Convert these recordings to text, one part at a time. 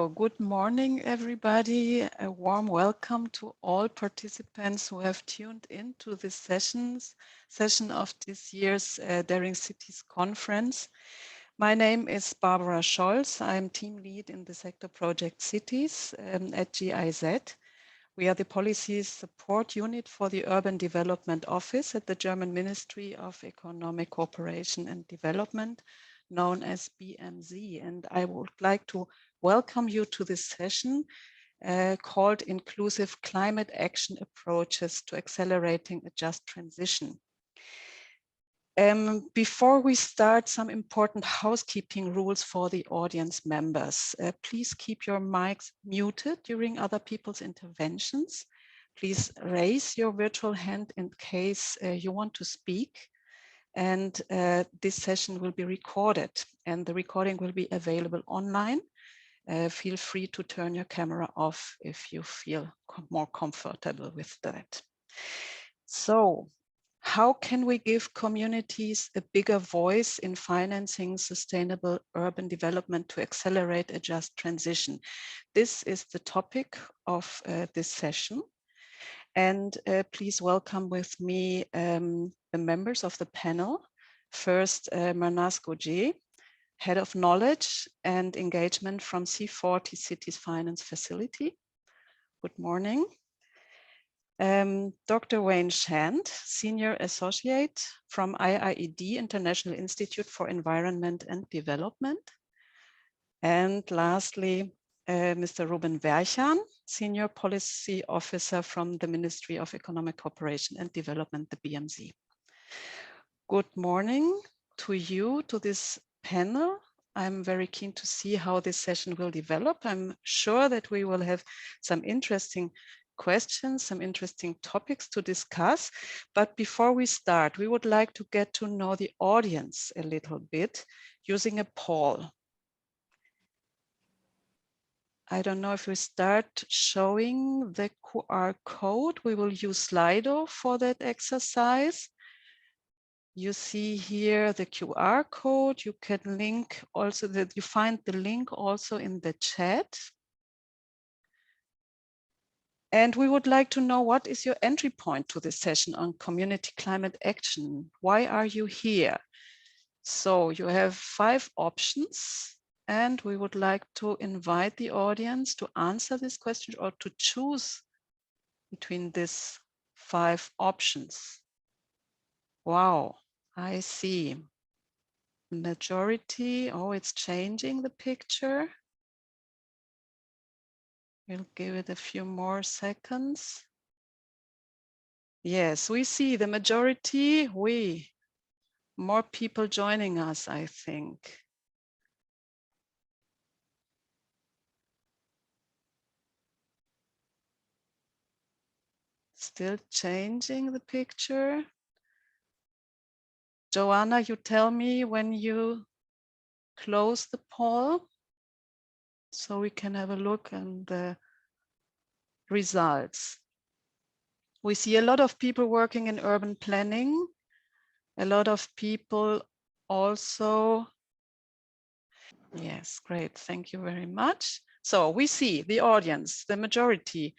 So, good morning, everybody. A warm welcome to all participants who have tuned into this session of this year's Daring Cities conference. My name is Barbara Scholz. I'm team lead in the sector project Cities at GIZ. We are the policy support unit for the Urban Development Office at the German Ministry of Economic Cooperation and Development, known as BMZ. And I would like to welcome you to this session called Inclusive Climate Action Approaches to Accelerating a Just Transition. Before we start, some important housekeeping rules for the audience members. Please keep your mics muted during other people's interventions. Please raise your virtual hand in case you want to speak. And this session will be recorded, and the recording will be available online. Feel free to turn your camera off if you feel more comfortable with that. So, how can we give communities a bigger voice in financing sustainable urban development to accelerate a just transition? This is the topic of this session. And please welcome with me the members of the panel. First, Manas Goje, Head of Knowledge and Engagement from C40 Cities Finance Facility. Good morning. Dr. Wayne Shand, Senior Associate from IIED, International Institute for Environment and Development. And lastly, Mr. Ruben Werchan, Senior Policy Officer from the Ministry of Economic Cooperation and Development, the BMZ. Good morning to you, to this panel. I'm very keen to see how this session will develop. I'm sure that we will have some interesting questions, some interesting topics to discuss. But before we start, we would like to get to know the audience a little bit using a poll. I don't know if we start showing the QR code. We will use Slido for that exercise. You see here the QR code. You can link also that you find the link also in the chat. And we would like to know, what is your entry point to this session on community climate action? Why are you here? So you have 5 options, and we would like to invite the audience to answer this question or to choose between these 5 options. Wow, I see. Majority, oh, it's changing the picture. We'll give it a few more seconds. Yes, we see the majority, more people joining us, I think. Still changing the picture. Joanna, you tell me when you close the poll so we can have a look at the results. We see a lot of people working in urban planning, a lot of people also. Yes, great, thank you very much. So we see the audience, the majority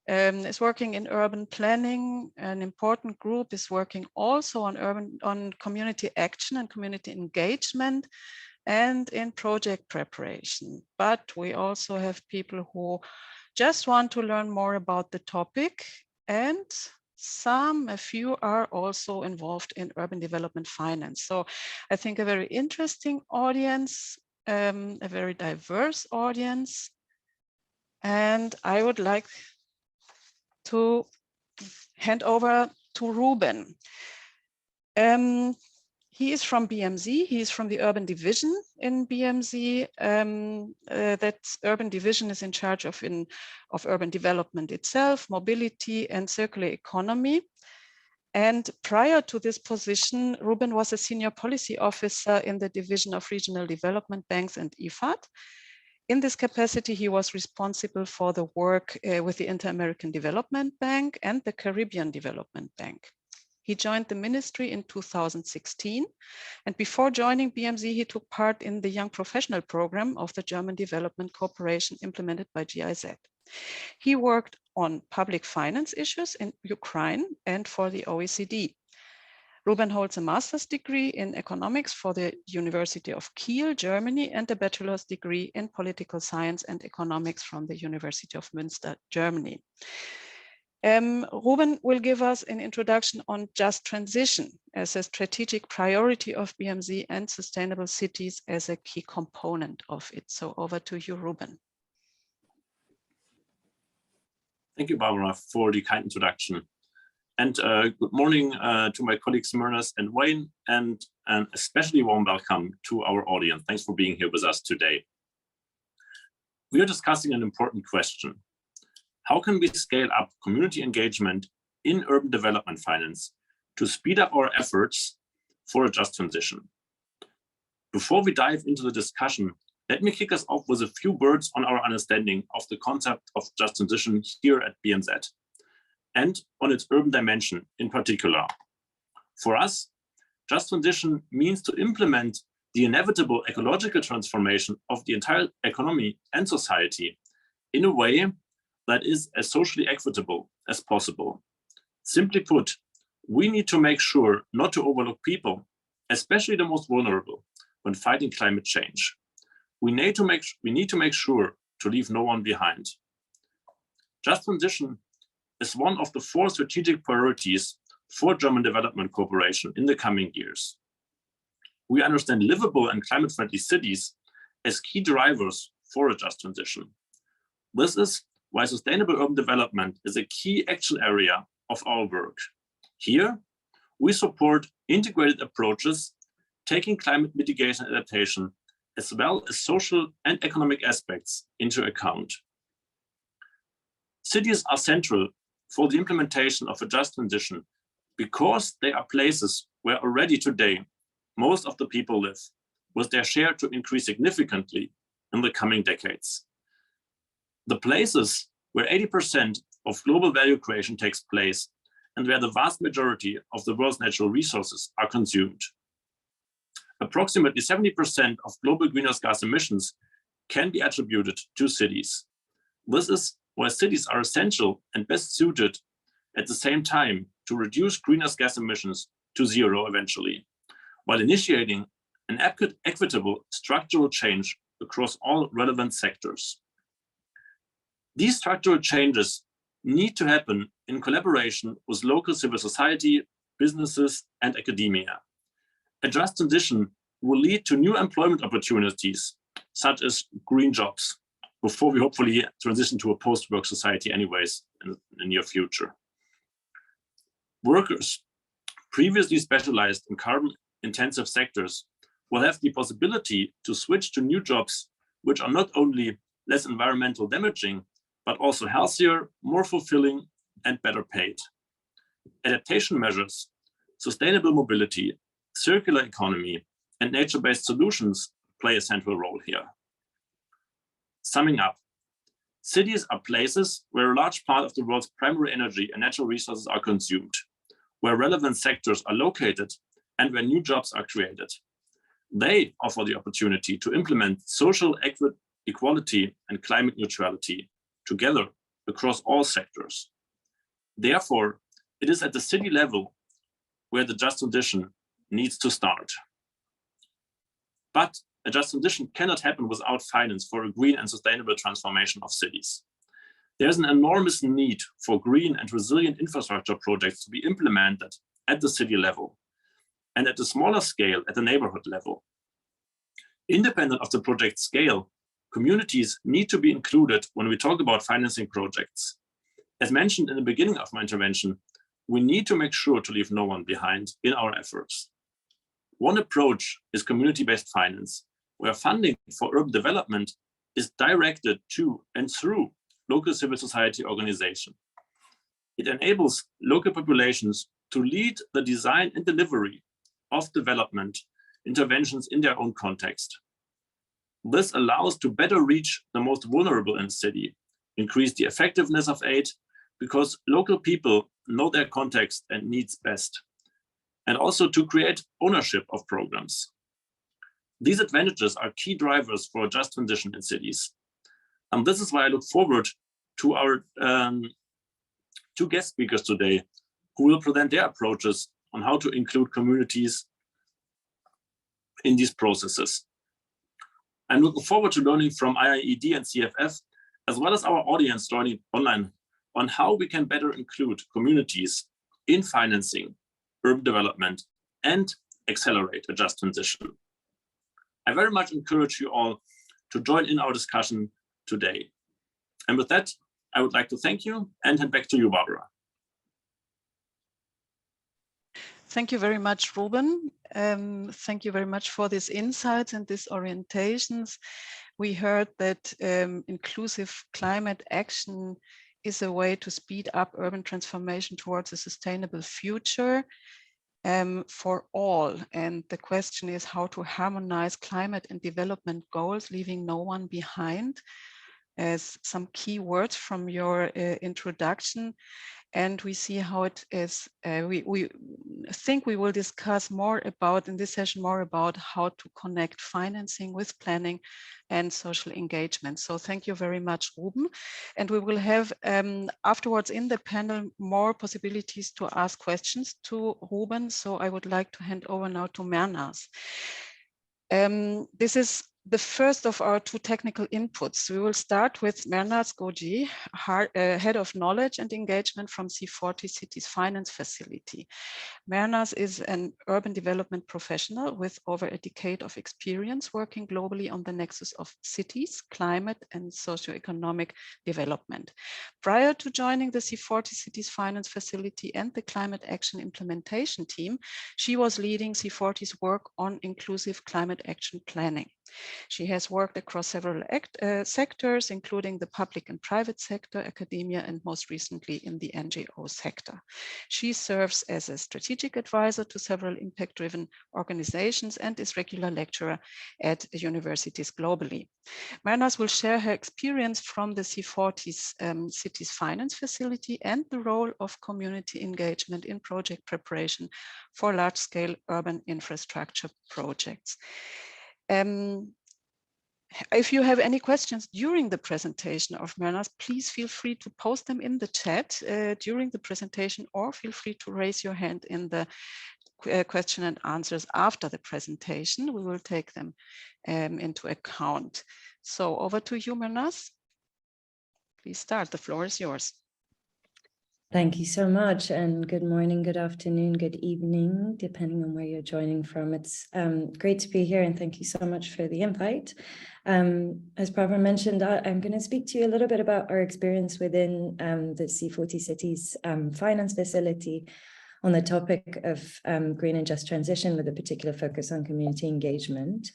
is working in urban planning. An important group is working also on community action and community engagement and in project preparation. But we also have people who just want to learn more about the topic, and a few are also involved in urban development finance. So I think a very interesting audience, a very diverse audience. And I would like to hand over to Ruben. He is from BMZ. He is from the urban division in BMZ. That urban division is in charge of urban development itself, mobility, and circular economy. And prior to this position, Ruben was a senior policy officer in the division of regional development banks and IFAD. In this capacity, he was responsible for the work with the Inter-American Development Bank and the Caribbean Development Bank. He joined the ministry in 2016, and before joining BMZ, he took part in the Young Professional Program of the German Development Corporation implemented by GIZ. He worked on public finance issues in Ukraine and for the OECD. Ruben holds a master's degree in economics for the University of Kiel, Germany, and a bachelor's degree in political science and economics from the University of Münster, Germany. Ruben will give us an introduction on just transition as a strategic priority of BMZ and sustainable cities as a key component of it. So over to you, Ruben. Thank you, Barbara, for the kind introduction. And good morning to my colleagues Myrnas and Wayne, and an especially warm welcome to our audience. Thanks for being here with us today. We are discussing an important question. How can we scale up community engagement in urban development finance to speed up our efforts for a just transition? Before we dive into the discussion, let me kick us off with a few words on our understanding of the concept of just transition here at BMZ and on its urban dimension in particular. For us, just transition means to implement the inevitable ecological transformation of the entire economy and society in a way that is as socially equitable as possible. Simply put, we need to make sure not to overlook people, especially the most vulnerable, when fighting climate change. We need to make sure to leave no one behind. Just transition is one of the 4 strategic priorities for German development cooperation in the coming years. We understand livable and climate-friendly cities as key drivers for a just transition. This is why sustainable urban development is a key action area of our work. Here, we support integrated approaches, taking climate mitigation and adaptation, as well as social and economic aspects into account. Cities are central for the implementation of a just transition because they are places where already today most of the people live, with their share to increase significantly in the coming decades. The places where 80% of global value creation takes place and where the vast majority of the world's natural resources are consumed. Approximately 70% of global greenhouse gas emissions can be attributed to cities. This is why cities are essential and best suited at the same time to reduce greenhouse gas emissions to zero eventually, while initiating an equitable structural change across all relevant sectors. These structural changes need to happen in collaboration with local civil society, businesses, and academia. A just transition will lead to new employment opportunities, such as green jobs, before we hopefully transition to a post-work society anyways in the near future. Workers previously specialized in carbon-intensive sectors will have the possibility to switch to new jobs, which are not only less environmental damaging, but also healthier, more fulfilling, and better paid. Adaptation measures, sustainable mobility, circular economy, and nature-based solutions play a central role here. Summing up, cities are places where a large part of the world's primary energy and natural resources are consumed, where relevant sectors are located, and where new jobs are created. They offer the opportunity to implement social equality and climate neutrality together across all sectors. Therefore, it is at the city level where the just transition needs to start. But a just transition cannot happen without finance for a green and sustainable transformation of cities. There's an enormous need for green and resilient infrastructure projects to be implemented at the city level and at a smaller scale at the neighborhood level. Independent of the project scale, communities need to be included when we talk about financing projects. As mentioned in the beginning of my intervention, we need to make sure to leave no one behind in our efforts. One approach is community-based finance, where funding for urban development is directed to and through local civil society organizations. It enables local populations to lead the design and delivery of development interventions in their own context. This allows to better reach the most vulnerable in the city, increase the effectiveness of aid, because local people know their context and needs best, and also to create ownership of programs. These advantages are key drivers for a just transition in cities. And this is why I look forward to our two guest speakers today, who will present their approaches on how to include communities in these processes. I'm looking forward to learning from IIED and CFF, as well as our audience joining online, on how we can better include communities in financing urban development and accelerate a just transition. I very much encourage you all to join in our discussion today. And with that, I would like to thank you and hand back to you, Barbara. Thank you very much, Ruben. Thank you very much for these insights and these orientations. We heard that inclusive climate action is a way to speed up urban transformation towards a sustainable future for all. And the question is how to harmonize climate and development goals, leaving no one behind, as some key words from your introduction. And we see how it is, we think we will discuss more about, in this session, more about how to connect financing with planning and social engagement. So thank you very much, Ruben. And we will have afterwards in the panel more possibilities to ask questions to Ruben. So I would like to hand over now to Mernaz. This is the first of our two technical inputs. We will start with Mernaz Goji, Head of Knowledge and Engagement from C40 Cities Finance Facility. Mernaz is an urban development professional with over a decade of experience working globally on the nexus of cities, climate, and socioeconomic development. Prior to joining the C40 Cities Finance Facility and the Climate Action Implementation Team, she was leading C40's work on inclusive climate action planning. She has worked across several sectors, including the public and private sector, academia, and most recently in the NGO sector. She serves as a strategic advisor to several impact-driven organizations and is regular lecturer at universities globally. Mernaz will share her experience from the C40's Cities Finance Facility and the role of community engagement in project preparation for large-scale urban infrastructure projects. If you have any questions during the presentation of Mernaz, please feel free to post them in the chat during the presentation, or feel free to raise your hand in the question and answers after the presentation. We will take them into account. So over to you, Mernaz. Please start, the floor is yours. Thank you so much, and good morning, good afternoon, good evening, depending on where you're joining from. It's great to be here, and thank you so much for the invite. As Barbara mentioned, I'm going to speak to you a little bit about our experience within the C40 Cities Finance Facility on the topic of green and just transition, with a particular focus on community engagement.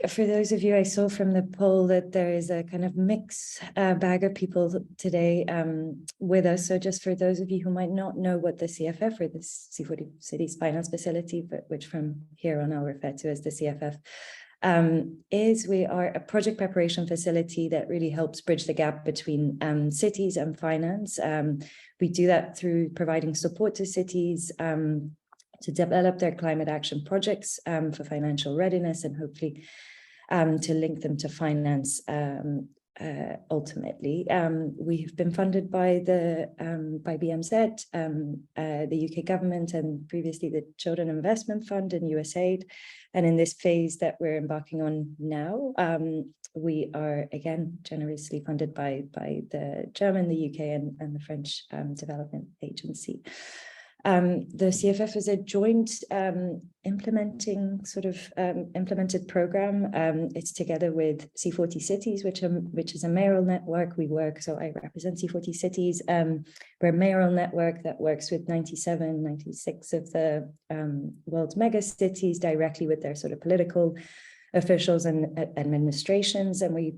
For those of you, I saw from the poll that there is a kind of mixed bag of people today with us. So just for those of you who might not know what the CFF, or the C40 Cities Finance Facility, but which from here on I'll refer to as the CFF, is, we are a project preparation facility that really helps bridge the gap between cities and finance. We do that through providing support to cities to develop their climate action projects for financial readiness, and hopefully to link them to finance ultimately. We have been funded by BMZ, the UK government, and previously the Children Investment Fund and USAID. And in this phase that we're embarking on now, we are again generously funded by the German, the UK, and the French Development Agency. The CFF is a joint implemented program. It's together with C40 Cities, which is a mayoral network. So I represent C40 Cities. We're a mayoral network that works with 96 of the world's mega cities directly with their sort of political officials and administrations. And we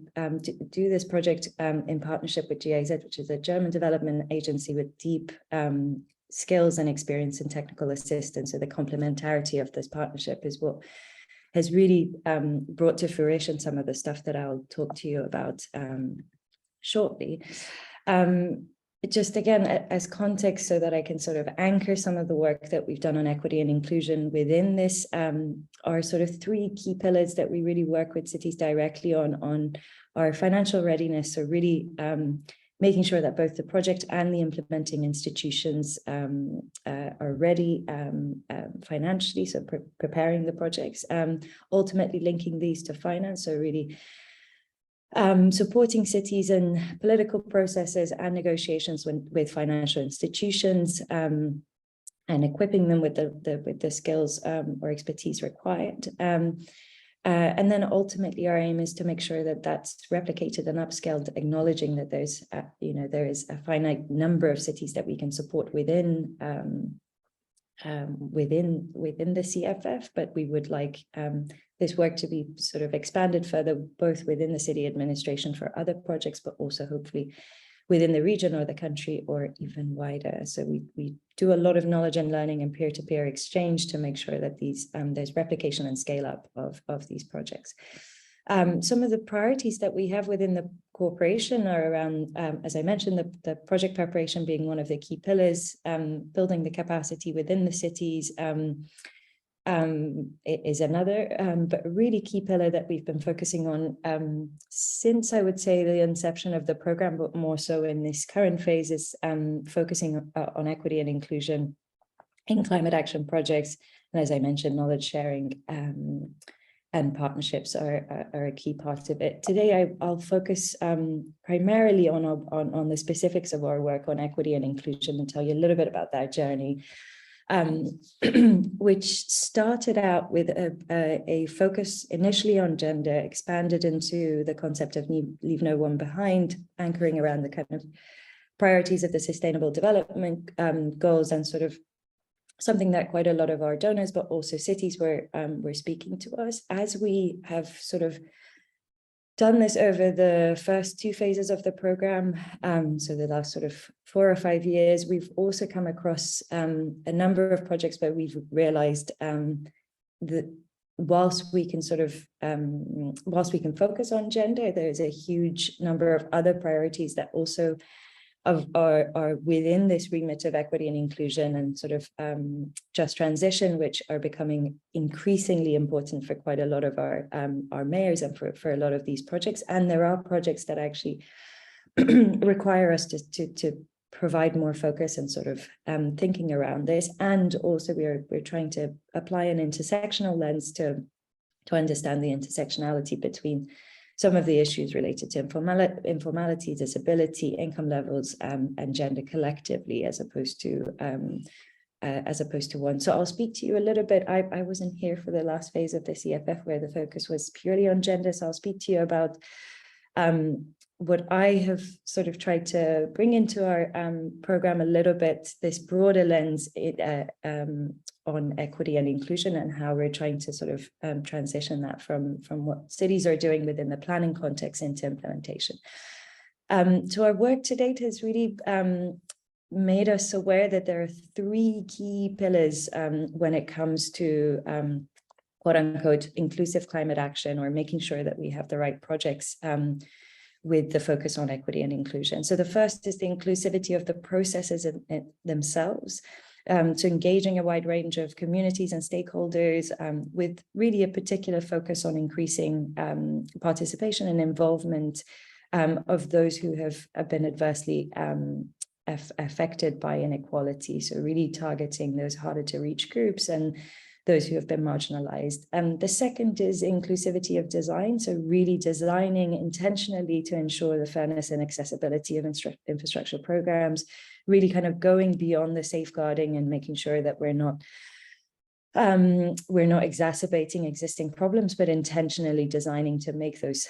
do this project in partnership with GIZ, which is a German development agency with deep skills and experience in technical assistance. So the complementarity of this partnership is what has really brought to fruition some of the stuff that I'll talk to you about shortly. just again, as context, so that I can sort of anchor some of the work that we've done on equity and inclusion within this, are sort of three key pillars that we really work with cities directly on our financial readiness. So really making sure that both the project and the implementing institutions are ready financially, so preparing the projects, ultimately linking these to finance, so really supporting cities in political processes and negotiations with financial institutions, and equipping them with the skills or expertise required. And then ultimately our aim is to make sure that that's replicated and upscaled, acknowledging that there's there is a finite number of cities that we can support within the CFF, but we would like this work to be sort of expanded further, both within the city administration for other projects, but also hopefully within the region or the country or even wider. So we do a lot of knowledge and learning and peer-to-peer exchange to make sure that these there's replication and scale up of these projects. Some of the priorities that we have within the corporation are around, as I mentioned, the project preparation being one of the key pillars, building the capacity within the cities is another, but a really key pillar that we've been focusing on since, I would say, the inception of the program, but more so in this current phase, is focusing on equity and inclusion in climate action projects. And as I mentioned, knowledge sharing and partnerships are a key part of it. Today, I'll focus primarily on the specifics of our work on equity and inclusion and tell you a little bit about that journey, which started out with a focus initially on gender, expanded into the concept of leave no one behind, anchoring around the kind of priorities of the Sustainable Development Goals, and sort of something that quite a lot of our donors, but also cities were speaking to us. As we have sort of done this over the first two phases of the program, so the last sort of 4 or 5 years, we've also come across a number of projects where we've realized that whilst we can focus on gender, there's a huge number of other priorities that also are within this remit of equity and inclusion and sort of just transition, which are becoming increasingly important for quite a lot of our mayors and for a lot of these projects. And there are projects that actually require us to provide more focus and sort of thinking around this. And also we're trying to apply an intersectional lens to understand the intersectionality between some of the issues related to informality, disability, income levels, and gender collectively, as opposed to one. So I'll speak to you a little bit. I wasn't here for the last phase of the CFF where the focus was purely on gender. So I'll speak to you about what I have sort of tried to bring into our program a little bit, this broader lens on equity and inclusion, and how we're trying to sort of transition that from what cities are doing within the planning context into implementation. So our work to date has really made us aware that there are 3 key pillars when it comes to quote unquote inclusive climate action, or making sure that we have the right projects with the focus on equity and inclusion. So the first is the inclusivity of the processes themselves. So engaging a wide range of communities and stakeholders with really a particular focus on increasing participation and involvement of those who have been adversely affected by inequality. So really targeting those harder to reach groups and those who have been marginalized. The second is inclusivity of design. So really designing intentionally to ensure the fairness and accessibility of infrastructure programs, really kind of going beyond the safeguarding and making sure that we're not exacerbating existing problems, but intentionally designing to make those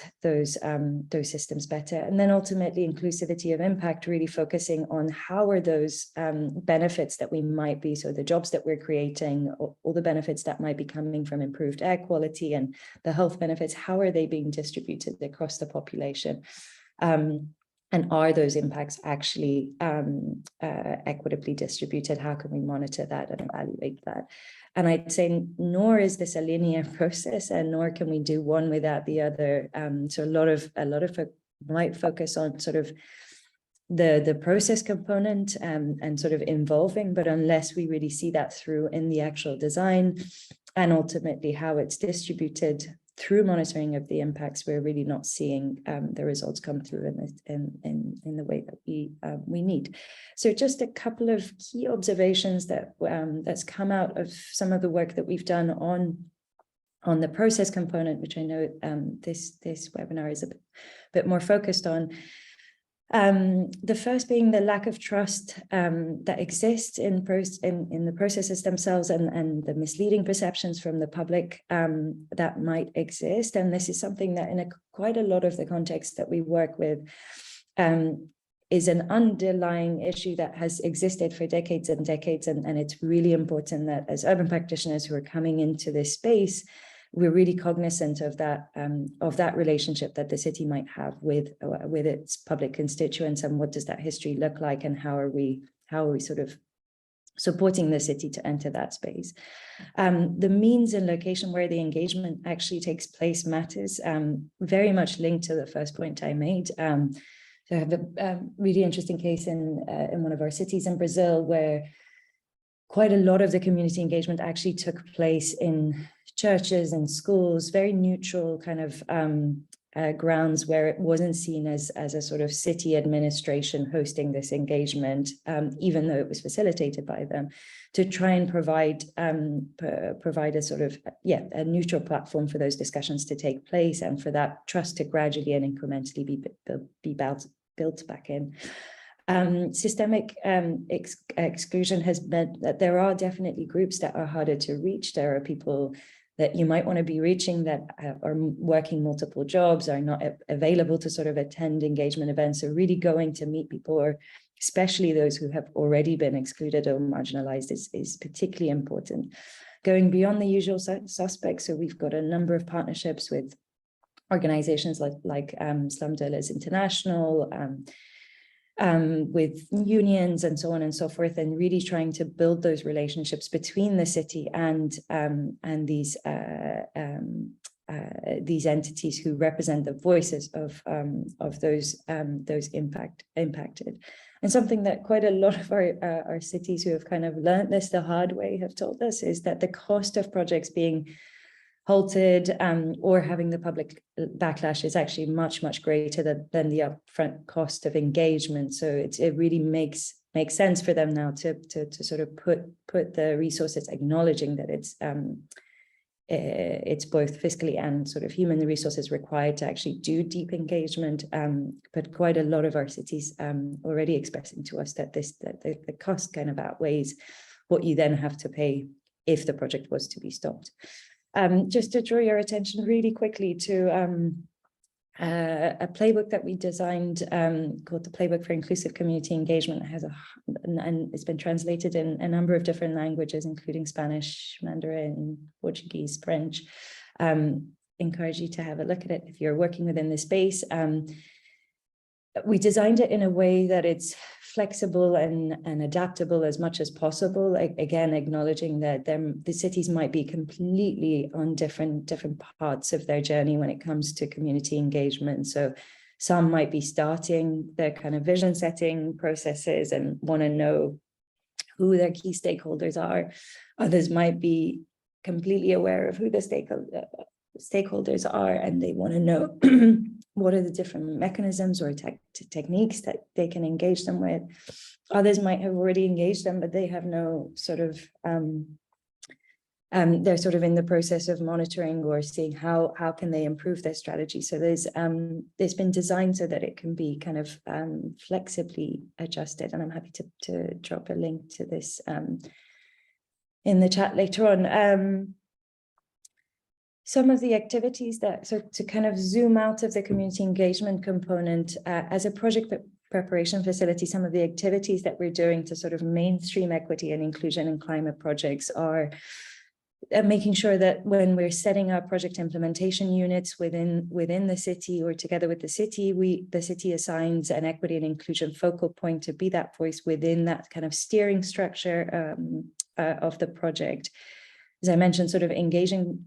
systems better. And then ultimately inclusivity of impact, really focusing on how are those benefits that we might be, so the jobs that we're creating, all the benefits that might be coming from improved air quality and the health benefits, how are they being distributed across the population? And are those impacts actually equitably distributed? How can we monitor that and evaluate that? And I'd say, nor is this a linear process, and nor can we do one without the other. So a lot of folk might focus on sort of the process component and sort of involving, but unless we really see that through in the actual design and ultimately how it's distributed through monitoring of the impacts, we're really not seeing the results come through in the way that we need. So just a couple of key observations that that's come out of some of the work that we've done on the process component, which I know this webinar is a bit more focused on. The first being the lack of trust that exists in the processes themselves and the misleading perceptions from the public that might exist. And this is something that in quite a lot of the context that we work with is an underlying issue that has existed for decades and decades. And it's really important that as urban practitioners who are coming into this space, we're really cognizant of that relationship that the city might have with its public constituents, and what does that history look like, and how are we sort of supporting the city to enter that space. The means and location where the engagement actually takes place matters, very much linked to the first point I made. So I have a really interesting case in one of our cities in Brazil where quite a lot of the community engagement actually took place in churches and schools, very neutral kind of grounds where it wasn't seen as a sort of city administration hosting this engagement, even though it was facilitated by them, to try and provide a sort of, a neutral platform for those discussions to take place and for that trust to gradually and incrementally be built back in. Systemic exclusion has meant that there are definitely groups that are harder to reach. There are people that you might want to be reaching that are working multiple jobs, are not available to sort of attend engagement events. So really going to meet people, or especially those who have already been excluded or marginalized, is particularly important. Going beyond the usual suspects, so we've got a number of partnerships with organizations like Slum Dwellers International, with unions and so on and so forth, and really trying to build those relationships between the city and these entities who represent the voices of those impacted. And something that quite a lot of our cities who have kind of learned this the hard way have told us is that the cost of projects being halted or having the public backlash is actually much, much greater than the upfront cost of engagement. So it really makes sense for them now to sort of put the resources, acknowledging that it's both fiscally and sort of human resources required to actually do deep engagement. But quite a lot of our cities already expressing to us that the cost kind of outweighs what you then have to pay if the project was to be stopped. Just to draw your attention really quickly to a playbook that we designed called the Playbook for Inclusive Community Engagement. It has and it's been translated in a number of different languages, including Spanish, Mandarin, Portuguese, French. Encourage you to have a look at it if you're working within the space. We designed it in a way that it's flexible and adaptable as much as possible. Again, acknowledging that the cities might be completely on different parts of their journey when it comes to community engagement. So some might be starting their kind of vision setting processes and want to know who their key stakeholders are. Others might be completely aware of who the stakeholders are, and they want to know what are the different mechanisms or techniques that they can engage them with. Others might have already engaged them, but they have no sort of, they're sort of in the process of monitoring or seeing how can they improve their strategy. So there's been designed so that it can be kind of flexibly adjusted. And I'm happy to drop a link to this in the chat later on. Some of the activities so to kind of zoom out of the community engagement component, as a project preparation facility, some of the activities that we're doing to sort of mainstream equity and inclusion in climate projects are making sure that when we're setting up project implementation units within the city or together with the city assigns an equity and inclusion focal point to be that voice within that kind of steering structure of the project. as I mentioned, sort of engaging,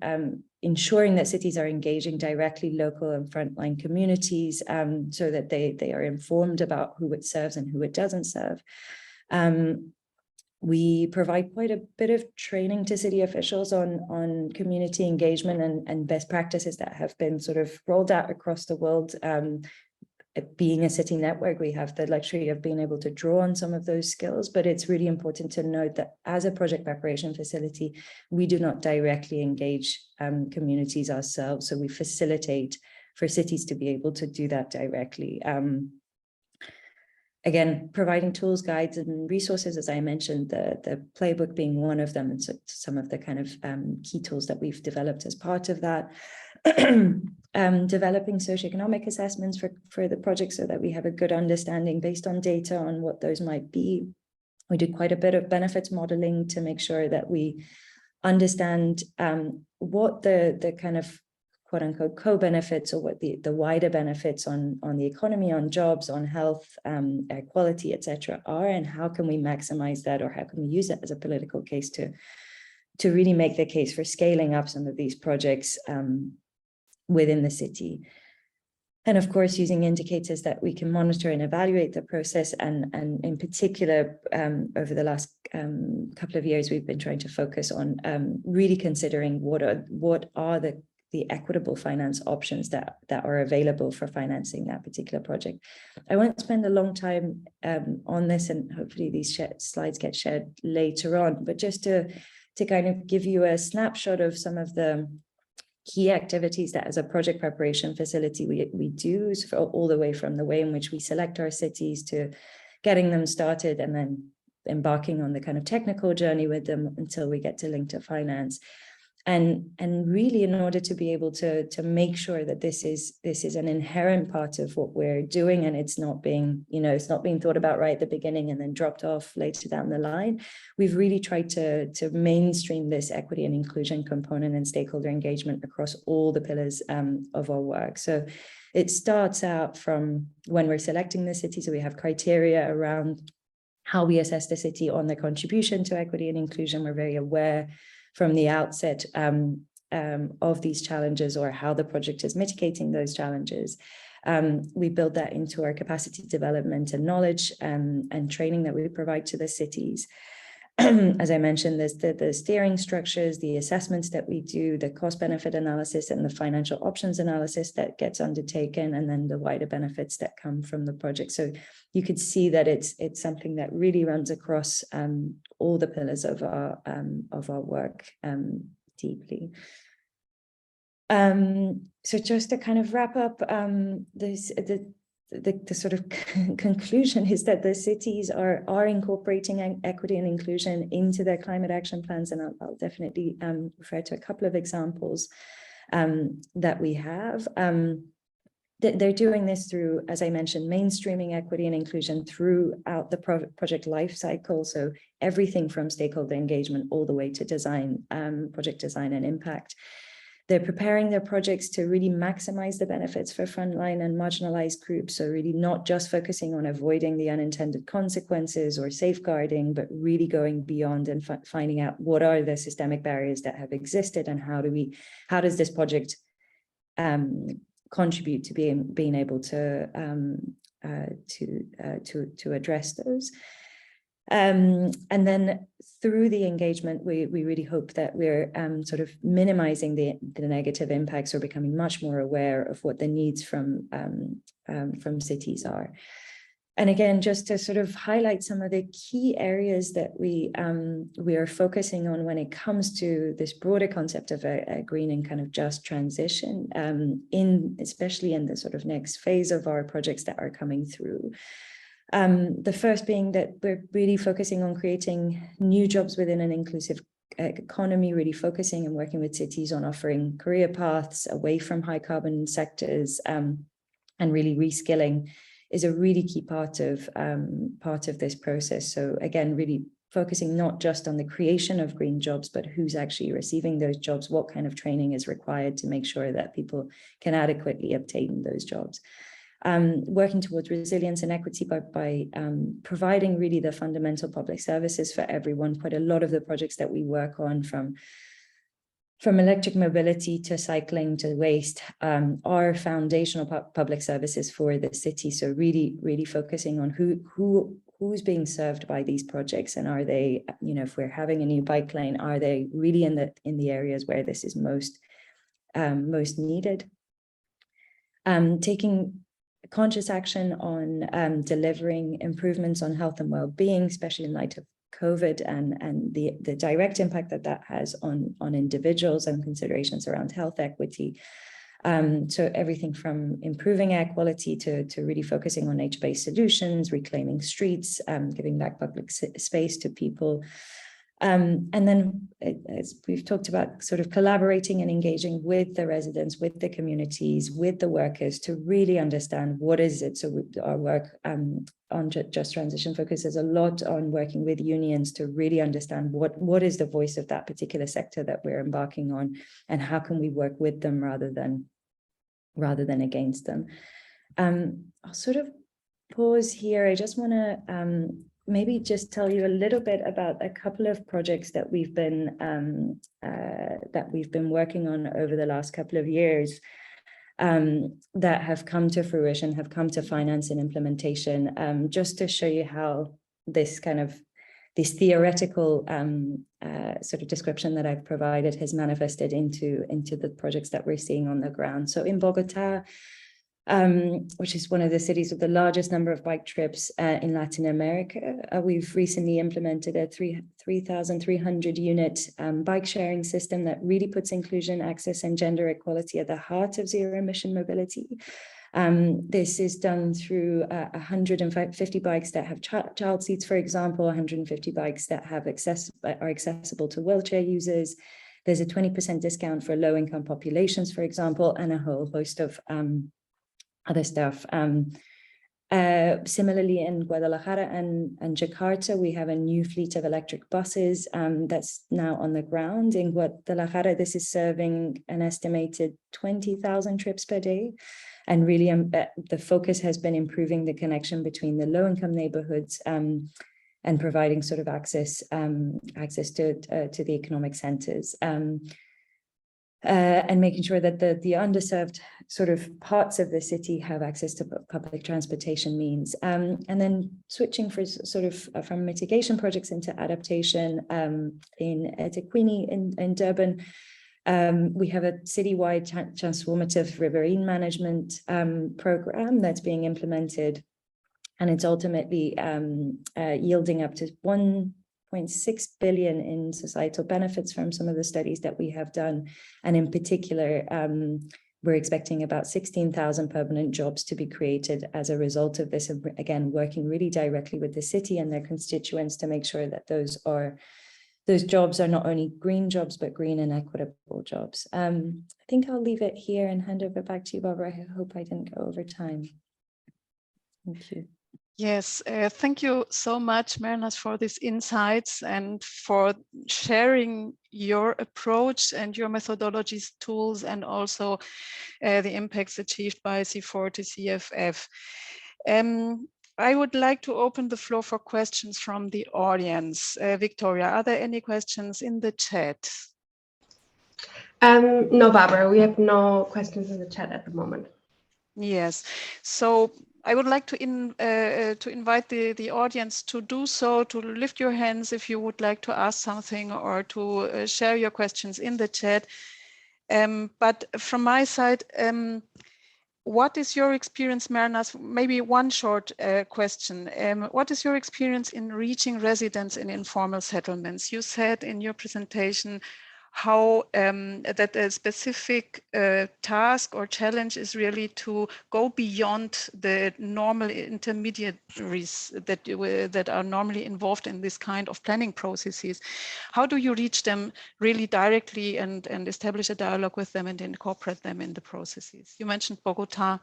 ensuring that cities are engaging directly local and frontline communities so that they are informed about who it serves and who it doesn't serve. We provide quite a bit of training to city officials on community engagement and best practices that have been sort of rolled out across the world. Being a city network, we have the luxury of being able to draw on some of those skills, but it's really important to note that as a project preparation facility, we do not directly engage communities ourselves. So we facilitate for cities to be able to do that directly. Again, providing tools, guides, and resources, as I mentioned, the playbook being one of them, and so some of the kind of key tools that we've developed as part of that. Developing socioeconomic assessments for the project so that we have a good understanding based on data on what those might be. We did quite a bit of benefits modeling to make sure that we understand what the kind of quote unquote co-benefits, or what the wider benefits on the economy, on jobs, on health, air quality, etc. are, and how can we maximize that, or how can we use it as a political case to really make the case for scaling up some of these projects within the city. And of course, using indicators that we can monitor and evaluate the process. And in particular, over the last couple of years, we've been trying to focus on really considering what are the equitable finance options that are available for financing that particular project. I won't spend a long time on this, and hopefully these slides get shared later on, but just to kind of give you a snapshot of some of the key activities that as a project preparation facility we do, so all the way from the way in which we select our cities to getting them started and then embarking on the kind of technical journey with them until we get to link to finance. And really, in order to be able to make sure that this is an inherent part of what we're doing, and it's not being thought about right at the beginning and then dropped off later down the line, we've really tried to mainstream this equity and inclusion component and stakeholder engagement across all the pillars of our work. So it starts out from when we're selecting the city, so we have criteria around how we assess the city on the contribution to equity and inclusion. We're very aware from the outset of these challenges, or how the project is mitigating those challenges. We build that into our capacity development and knowledge and training that we provide to the cities. As I mentioned, there's the steering structures, the assessments that we do, the cost-benefit analysis and the financial options analysis that gets undertaken, and then the wider benefits that come from the project. So you could see that it's something that really runs across all the pillars of our work deeply. So just to kind of wrap up, the sort of conclusion is that the cities are incorporating equity and inclusion into their climate action plans, and I'll definitely refer to a couple of examples that we have. They're doing this through, as I mentioned, mainstreaming equity and inclusion throughout the project life cycle. So everything from stakeholder engagement all the way to design, project design and impact. They're preparing their projects to really maximize the benefits for frontline and marginalized groups. So really not just focusing on avoiding the unintended consequences or safeguarding, but really going beyond and finding out what are the systemic barriers that have existed, and how does this project contribute to being able to address those. And then through the engagement, we really hope that we're sort of minimizing the negative impacts, or becoming much more aware of what the needs from cities are. And again, just to sort of highlight some of the key areas that we are focusing on when it comes to this broader concept of a green and kind of just transition, especially in the sort of next phase of our projects that are coming through. The first being that we're really focusing on creating new jobs within an inclusive economy, really focusing and working with cities on offering career paths away from high carbon sectors, and really reskilling is a really key part of this process. So again, really focusing not just on the creation of green jobs, but who's actually receiving those jobs, what kind of training is required to make sure that people can adequately obtain those jobs. Working towards resilience and equity by providing really the fundamental public services for everyone. Quite a lot of the projects that we work on, from from electric mobility to cycling to waste, are foundational public services for the city. So really focusing on who's being served by these projects, and are they, if we're having a new bike lane, are they really in the areas where this is most needed? Taking conscious action on delivering improvements on health and well-being, especially in light of COVID and the direct impact that has on individuals, and considerations around health equity. So everything from improving air quality to really focusing on nature-based solutions, reclaiming streets, giving back public space to people. And then, as we've talked about, sort of collaborating and engaging with the residents, with the communities, with the workers, to really understand what is it. So our work on Just Transition focuses a lot on working with unions to really understand what is the voice of that particular sector that we're embarking on, and how can we work with them rather than against them. I'll sort of pause here. I just want to maybe just tell you a little bit about a couple of projects that we've been working on over the last couple of years, that have come to fruition, have come to finance and implementation, just to show you how this theoretical sort of description that I've provided has manifested into the projects that we're seeing on the ground. So in Bogota, which is one of the cities with the largest number of bike trips in Latin America, we've recently implemented a 3,300 unit bike sharing system that really puts inclusion, access, and gender equality at the heart of zero emission mobility. This is done through 150 bikes that have child seats, for example, 150 bikes that are accessible to wheelchair users. There's a 20% discount for low-income populations, for example, and a whole host of other stuff. Similarly, in Guadalajara and Jakarta, we have a new fleet of electric buses that's now on the ground. In Guadalajara, this is serving an estimated 20,000 trips per day. And really, the focus has been improving the connection between the low-income neighborhoods and providing sort of access to the economic centers. And making sure that the underserved sort of parts of the city have access to public transportation means. And then switching from mitigation projects into adaptation, in Etequini in Durban, we have a citywide transformative riverine management program that's being implemented, and it's ultimately yielding up to 1.6 billion in societal benefits from some of the studies that we have done. And in particular, we're expecting about 16,000 permanent jobs to be created as a result of this. And again, working really directly with the city and their constituents to make sure that those jobs are not only green jobs, but green and equitable jobs. I think I'll leave it here and hand over back to you, Barbara. I hope I didn't go over time. Thank you. Yes, thank you so much, Mernas, for these insights and for sharing your approach and your methodologies, tools, and also the impacts achieved by C40 CFF. I would like to open the floor for questions from the audience. Victoria, are there any questions in the chat? No, Barbara, we have no questions in the chat at the moment. Yes, so I would like to invite the audience to do so, to lift your hands if you would like to ask something, or to share your questions in the chat. But from my side, what is your experience, Mernas? Maybe one short question. What is your experience in reaching residents in informal settlements? You said in your presentation how that a specific task or challenge is really to go beyond the normal intermediaries that are normally involved in this kind of planning processes. How do you reach them really directly and establish a dialogue with them and incorporate them in the processes? You mentioned Bogota,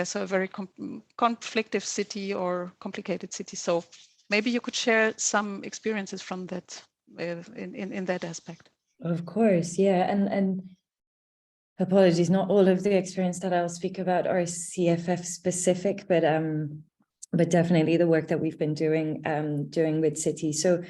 so a very conflictive city or complicated city. So maybe you could share some experiences from that in that aspect. Of course, yeah, and apologies, not all of the experience that I'll speak about are CFF specific, but definitely the work that we've been doing with cities. So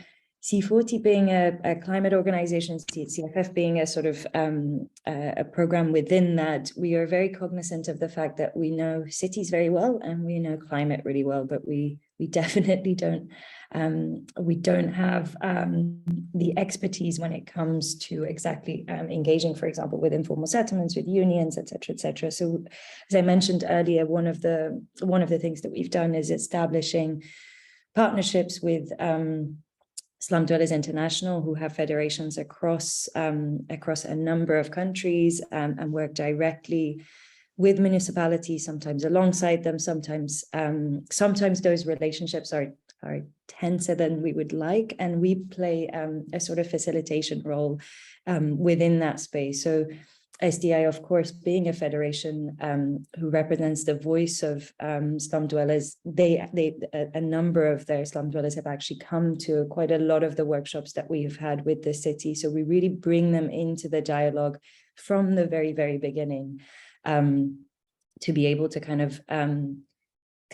C40 being a climate organization, CFF being a sort of a program within that, we are very cognizant of the fact that we know cities very well and we know climate really well, but we definitely don't have the expertise when it comes to exactly engaging, for example, with informal settlements, with unions, et cetera, et cetera. So as I mentioned earlier, one of the things that we've done is establishing partnerships with Slum Dwellers International, who have federations across a number of countries, and work directly with municipalities, sometimes alongside them. Sometimes those relationships are tenser than we would like, and we play a sort of facilitation role within that space. So SDI, of course, being a federation who represents the voice of slum dwellers, a number of their slum dwellers have actually come to quite a lot of the workshops that we have had with the city. So we really bring them into the dialogue from the very, very beginning, to be able to kind of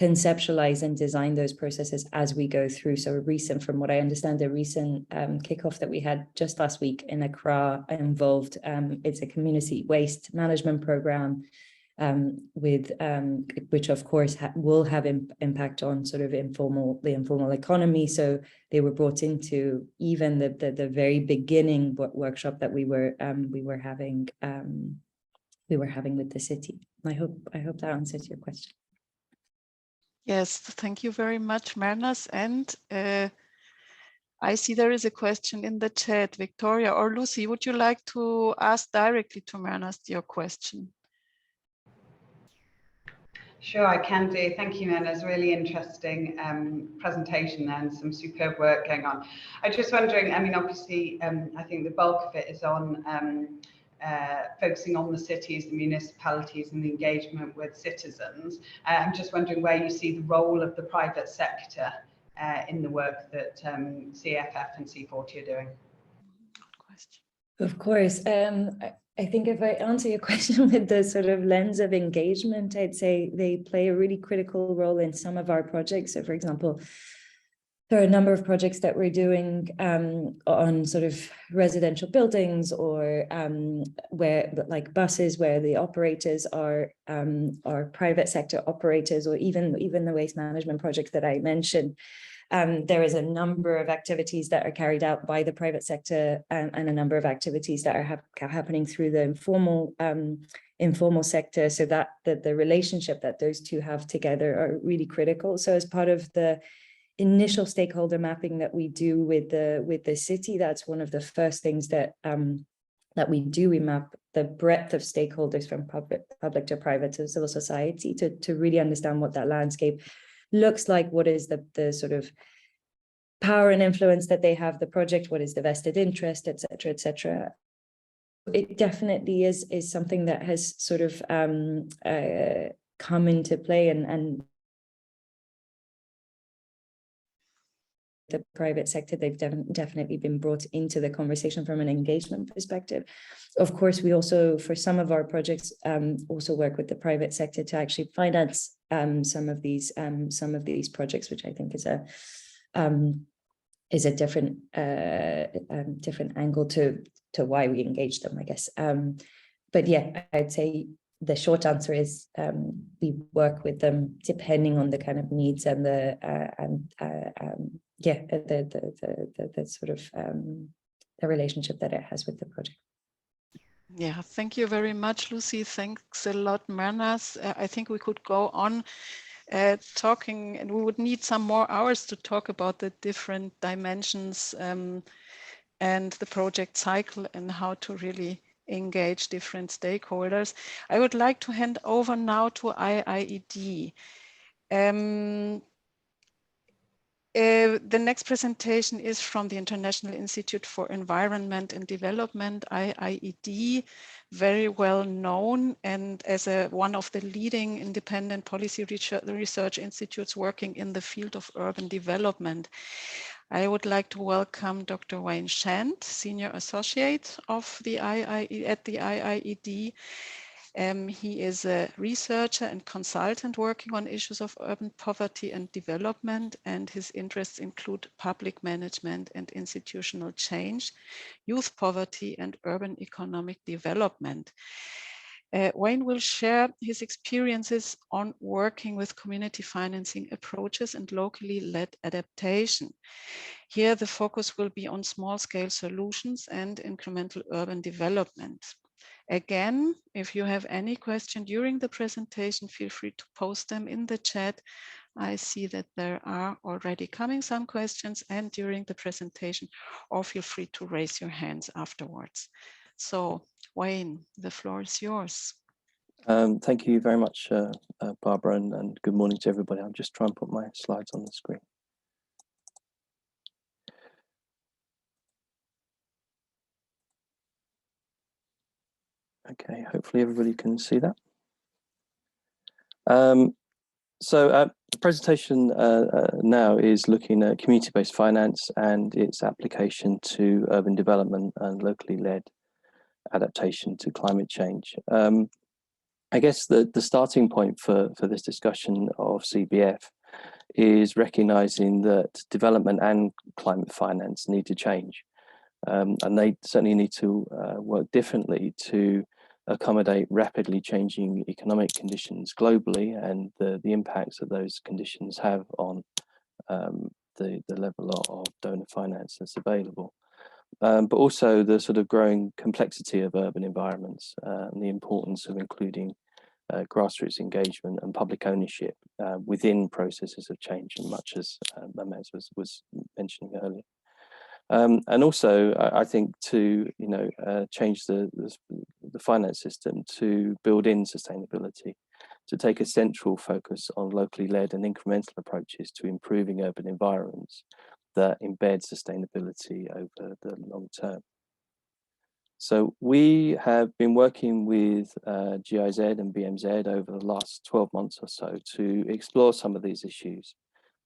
conceptualize and design those processes as we go through. So from what I understand, a recent kickoff that we had just last week in Accra involved, it's a community waste management program which of course will have impact on sort of the informal economy. So they were brought into even the very beginning workshop that we were having with the city. I hope that answers your question. Yes, thank you very much, Mernas. And I see there is a question in the chat. Victoria or Lucy, would you like to ask directly to Mernas your question? Sure, I can do. Thank you, Mernas. Really interesting presentation and some superb work going on. I'm just wondering, I mean, obviously, I think the bulk of it is on focusing on the cities, the municipalities, and the engagement with citizens. I'm just wondering where you see the role of the private sector in the work that CFF and C40 are doing. Of course. I think if I answer your question with the sort of lens of engagement, I'd say they play a really critical role in some of our projects. So, for example, there are a number of projects that we're doing on sort of residential buildings or where, like buses, where the operators are private sector operators, or even the waste management projects that I mentioned. There is a number of activities that are carried out by the private sector and a number of activities that are happening through the informal sector, so that the relationship that those two have together are really critical. So as part of the initial stakeholder mapping that we do with the city, that's one of the first things that we do. We map the breadth of stakeholders from public to private to civil society to really understand what that landscape looks like, what is the sort of power and influence that they have, the project, what is the vested interest, et cetera, et cetera. It definitely is something that has sort of come into play, and the private sector, they've definitely been brought into the conversation from an engagement perspective. Of course, we also, for some of our projects, also work with the private sector to actually finance some of these projects, which I think is a different angle to why we engage them, I guess. But yeah, I'd say the short answer is we work with them depending on the kind of needs and the sort of the relationship that it has with the project. Yeah, thank you very much, Lucy. Thanks a lot, Mernas. I think we could go on talking, and we would need some more hours to talk about the different dimensions and the project cycle and how to really engage different stakeholders. I would like to hand over now to IIED. The next presentation is from the International Institute for Environment and Development, IIED, very well known and as one of the leading independent policy research institutes working in the field of urban development. I would like to welcome Dr. Wayne Shand, Senior Associate of the at the IIED. He is a researcher and consultant working on issues of urban poverty and development, and his interests include public management and institutional change, youth poverty, and urban economic development. Wayne will share his experiences on working with community financing approaches and locally led adaptation. Here, the focus will be on small-scale solutions and incremental urban development. Again, if you have any question during the presentation, feel free to post them in the chat. I see that there are already coming some questions and during the presentation, or feel free to raise your hands afterwards. So, Wayne, the floor is yours. Thank you very much, Barbara, and good morning to everybody. I'll just try and put my slides on the screen. Okay, hopefully everybody can see that. The presentation now is looking at community-based finance and its application to urban development and locally led adaptation to climate change. I guess the starting point for this discussion of CBF is recognizing that development and climate finance need to change. And they certainly need to work differently to accommodate rapidly changing economic conditions globally and the impacts that those conditions have on the level of donor finance that's available. But also the sort of growing complexity of urban environments and the importance of including grassroots engagement and public ownership within processes of change, and much as Mehmet was mentioning earlier. And also, I think to change the finance system to build in sustainability, to take a central focus on locally led and incremental approaches to improving urban environments that embed sustainability over the long term. So we have been working with GIZ and BMZ over the last 12 months or so to explore some of these issues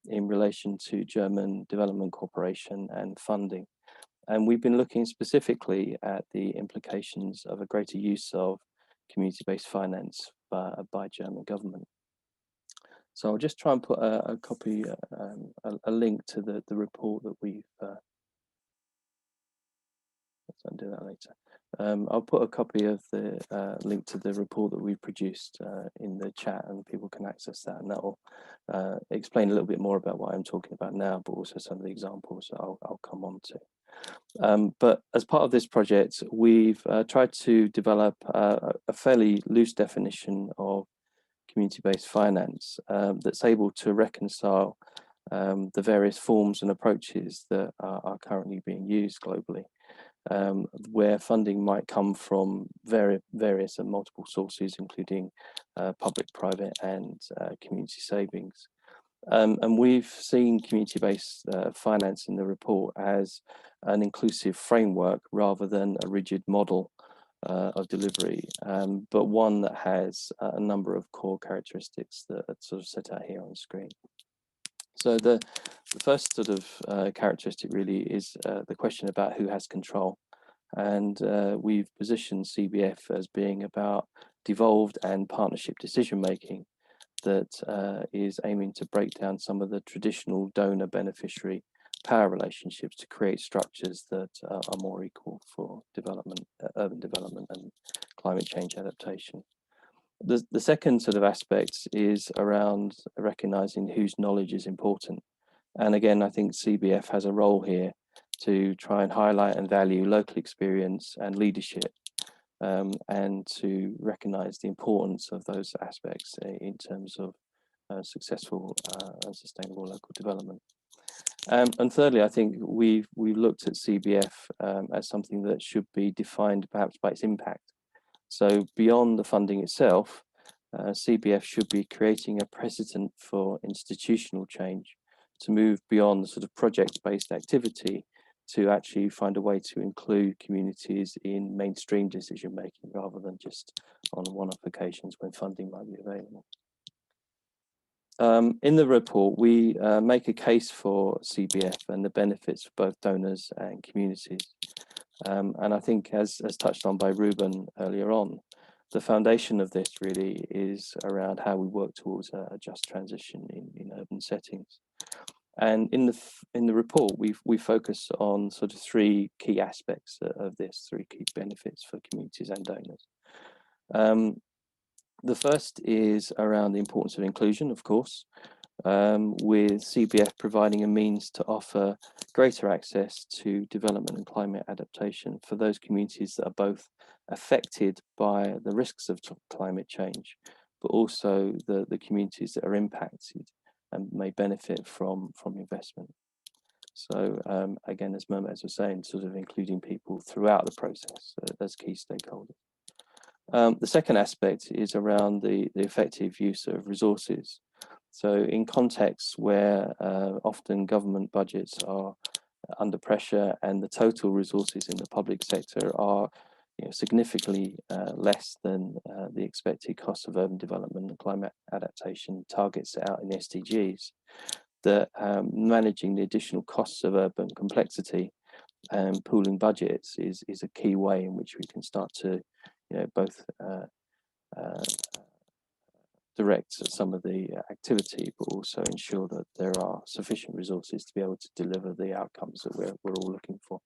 in relation to German development cooperation and funding. And we've been looking specifically at the implications of a greater use of community-based finance by German government. So I'll just try and put a copy, a link to the report that we've, let's undo that later. I'll put a copy of the link to the report that we produced in the chat, and people can access that, and that will explain a little bit more about what I'm talking about now, but also some of the examples that I'll come on to. But as part of this project, we've tried to develop a fairly loose definition of community-based finance that's able to reconcile the various forms and approaches that are currently being used globally. Where funding might come from various and multiple sources, including public, private, and community savings. And we've seen community-based finance in the report as an inclusive framework rather than a rigid model of delivery, but one that has a number of core characteristics that are sort of set out here on the screen. So the first sort of characteristic really is the question about who has control. And we've positioned CBF as being about devolved and partnership decision-making that is aiming to break down some of the traditional donor-beneficiary power relationships to create structures that are more equal for development, urban development and climate change adaptation. The second sort of aspect is around recognizing whose knowledge is important. And again, I think CBF has a role here to try and highlight and value local experience and leadership, and to recognize the importance of those aspects in terms of successful and sustainable local development. And thirdly, I think we've looked at CBF as something that should be defined perhaps by its impact. So beyond the funding itself, CBF should be creating a precedent for institutional change to move beyond the sort of project-based activity to actually find a way to include communities in mainstream decision-making rather than just on one-off occasions when funding might be available. In the report, we make a case for CBF and the benefits for both donors and communities. And I think as touched on by Ruben earlier on, the foundation of this really is around how we work towards a just transition in urban settings. And in the report, we focus on sort of three key aspects of this, three key benefits for communities and donors. The first is around the importance of inclusion, of course, with CBF providing a means to offer greater access to development and climate adaptation for those communities that are both affected by the risks of climate change, but also the communities that are impacted and may benefit from investment. So again, as Mehmet was saying, sort of including people throughout the process as key stakeholders. The second aspect is around the effective use of resources. So in contexts where often government budgets are under pressure and the total resources in the public sector are significantly less than the expected cost of urban development and climate adaptation targets set out in the SDGs, that managing the additional costs of urban complexity and pooling budgets is a key way in which we can start to both direct some of the activity, but also ensure that there are sufficient resources to be able to deliver the outcomes that we're all looking for.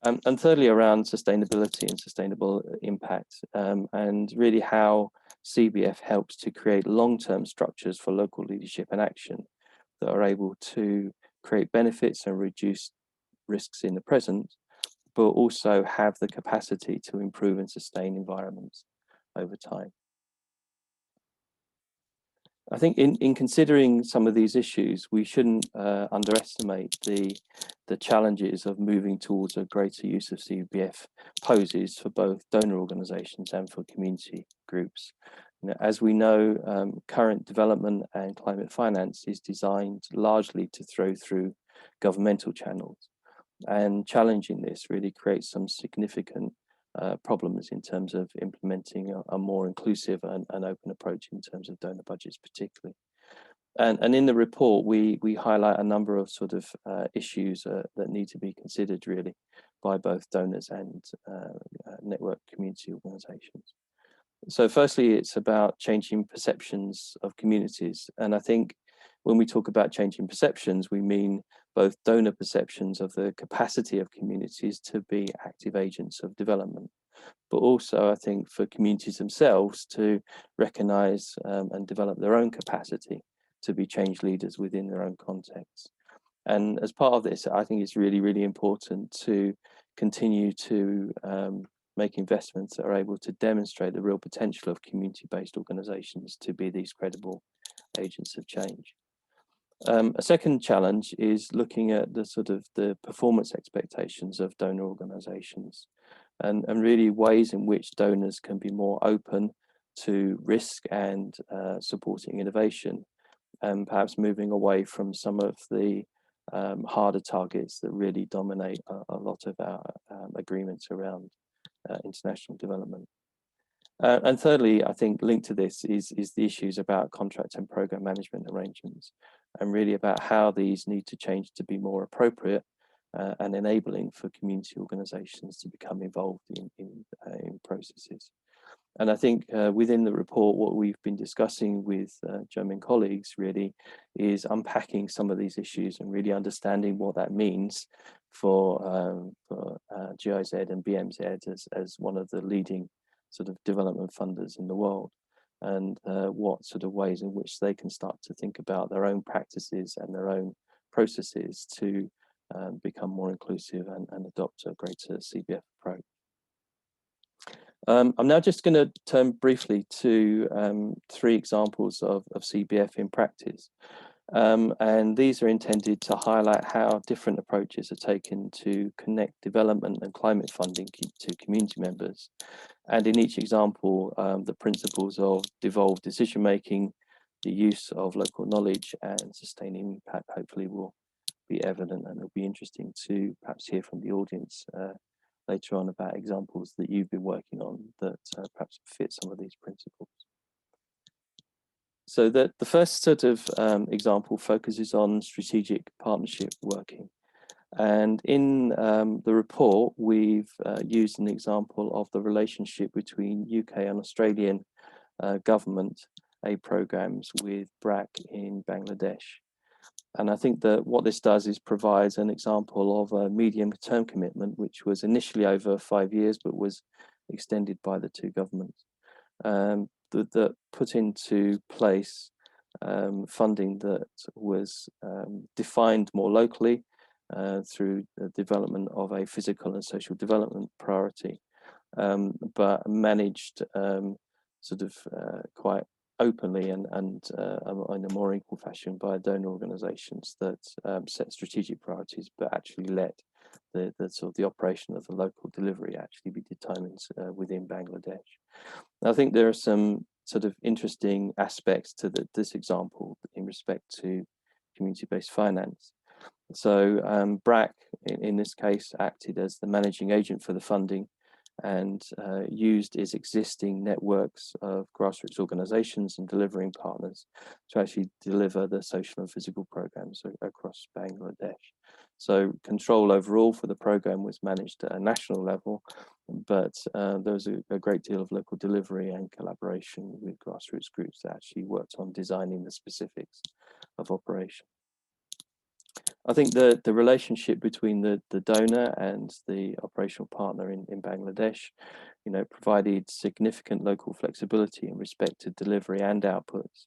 And thirdly, around sustainability and sustainable impact, and really how CBF helps to create long-term structures for local leadership and action that are able to create benefits and reduce risks in the present, but also have the capacity to improve and sustain environments over time. I think in considering some of these issues, we shouldn't underestimate the challenges of moving towards a greater use of CBF poses for both donor organisations and for community groups. As we know, current development and climate finance is designed largely to throw through governmental channels, and challenging this really creates some significant problems in terms of implementing a more inclusive and open approach in terms of donor budgets particularly. And in the report, we highlight a number of sort of issues that need to be considered really by both donors and network community organisations. So firstly, it's about changing perceptions of communities. And I think when we talk about changing perceptions, we mean both donor perceptions of the capacity of communities to be active agents of development, but also I think for communities themselves to recognise and develop their own capacity to be change leaders within their own context. And as part of this, I think it's really, really important to continue to make investments that are able to demonstrate the real potential of community-based organisations to be these credible agents of change. A second challenge is looking at the sort of the performance expectations of donor organisations and really ways in which donors can be more open to risk and supporting innovation, and perhaps moving away from some of the harder targets that really dominate a lot of our agreements around international development. And thirdly, I think linked to this is the issues about contract and program management arrangements, and really about how these need to change to be more appropriate and enabling for community organisations to become involved in processes. And I think within the report, what we've been discussing with German colleagues really is unpacking some of these issues and really understanding what that means for GIZ and BMZ as one of the leading sort of development funders in the world, and what sort of ways in which they can start to think about their own practices and their own processes to become more inclusive and adopt a greater CBF approach. I'm now just going to turn briefly to 3 examples of CBF in practice. And these are intended to highlight how different approaches are taken to connect development and climate funding to community members. And in each example, the principles of devolved decision-making, the use of local knowledge and sustaining impact hopefully will be evident, and it'll be interesting to perhaps hear from the audience later on about examples that you've been working on that perhaps fit some of these principles. So the first sort of example focuses on strategic partnership working. And in the report, we've used an example of the relationship between UK and Australian government aid programs with BRAC in Bangladesh. And I think that what this does is provides an example of a medium-term commitment, which was initially over 5 years, but was extended by the two governments, that put into place funding that was defined more locally through the development of a physical and social development priority, but managed sort of quite openly and in a more equal fashion by donor organisations that set strategic priorities, but actually let the sort of the operation of the local delivery actually be determined within Bangladesh. I think there are some sort of interesting aspects to this example in respect to community-based finance. So BRAC, in this case, acted as the managing agent for the funding and used its existing networks of grassroots organisations and delivering partners to actually deliver the social and physical programs across Bangladesh. So control overall for the program was managed at a national level, but there was a great deal of local delivery and collaboration with grassroots groups that actually worked on designing the specifics of operation. I think the relationship between the donor and the operational partner in Bangladesh, provided significant local flexibility in respect to delivery and outputs.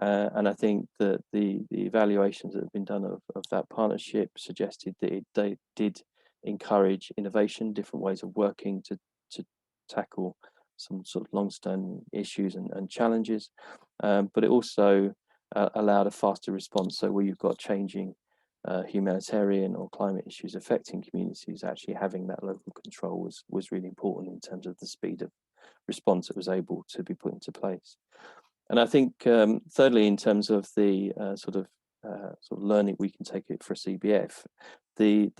And I think that the evaluations that have been done of that partnership suggested that they did encourage innovation, different ways of working to tackle some sort of long-standing issues and challenges, but it also allowed a faster response. So where you've got changing humanitarian or climate issues affecting communities, actually having that local control was really important in terms of the speed of response that was able to be put into place. And I think thirdly, in terms of the sort of learning we can take it for CBF, the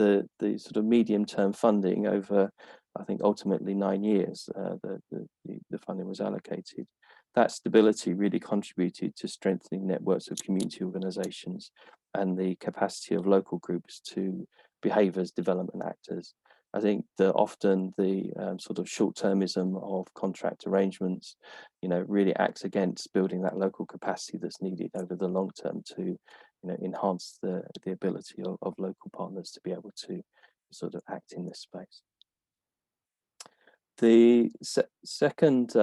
sort of medium-term funding over, I think ultimately 9 years, the funding was allocated. That stability really contributed to strengthening networks of community organisations and the capacity of local groups to behave as development actors. I think that often the sort of short-termism of contract arrangements, really acts against building that local capacity that's needed over the long term to, enhance the ability of local partners to be able to sort of act in this space. The second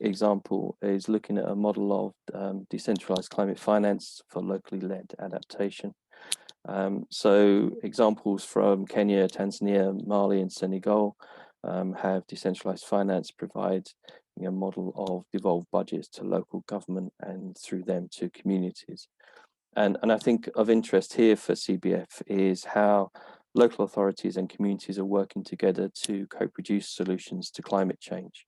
example is looking at a model of decentralized climate finance for locally led adaptation. So examples from Kenya, Tanzania, Mali, and Senegal have decentralized finance provide a model of devolved budgets to local government and through them to communities. And I think of interest here for CBF is how local authorities and communities are working together to co-produce solutions to climate change.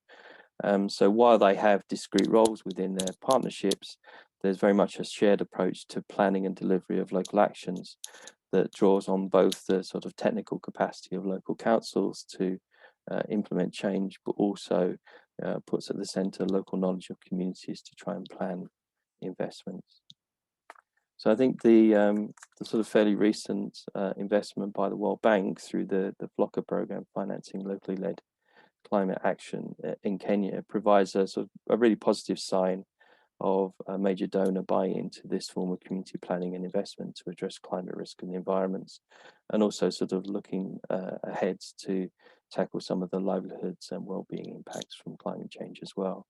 So while they have discrete roles within their partnerships, there's very much a shared approach to planning and delivery of local actions that draws on both the sort of technical capacity of local councils to implement change, but also puts at the centre local knowledge of communities to try and plan investments. So I think the sort of fairly recent investment by the World Bank through the Blocker program financing locally led climate action in Kenya provides a sort of a really positive sign of a major donor buy-in to this form of community planning and investment to address climate risk in the environments, and also sort of looking ahead to tackle some of the livelihoods and well-being impacts from climate change as well.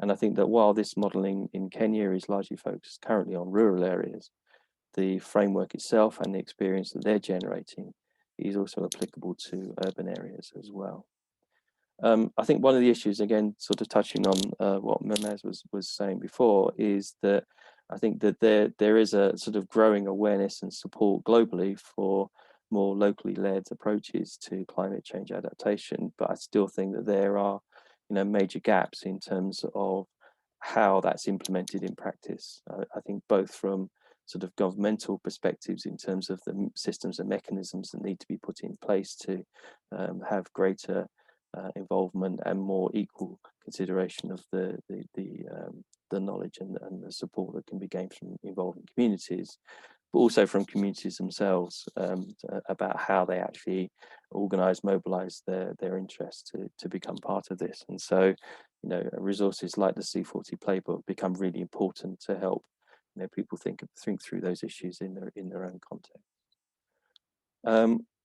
And I think that while this modelling in Kenya is largely focused currently on rural areas, the framework itself and the experience that they're generating is also applicable to urban areas as well. I think one of the issues, again, sort of touching on what Mehmet was saying before, is that I think that there is a sort of growing awareness and support globally for more locally led approaches to climate change adaptation, but I still think that there are major gaps in terms of how that's implemented in practice. I think both from sort of governmental perspectives in terms of the systems and mechanisms that need to be put in place to have greater involvement and more equal consideration of the knowledge and the support that can be gained from involving communities, but also from communities themselves about how they actually organise, mobilise their interests to become part of this. And so, you know, resources like the C40 playbook become really important to help, you know, people think through those issues in their own context.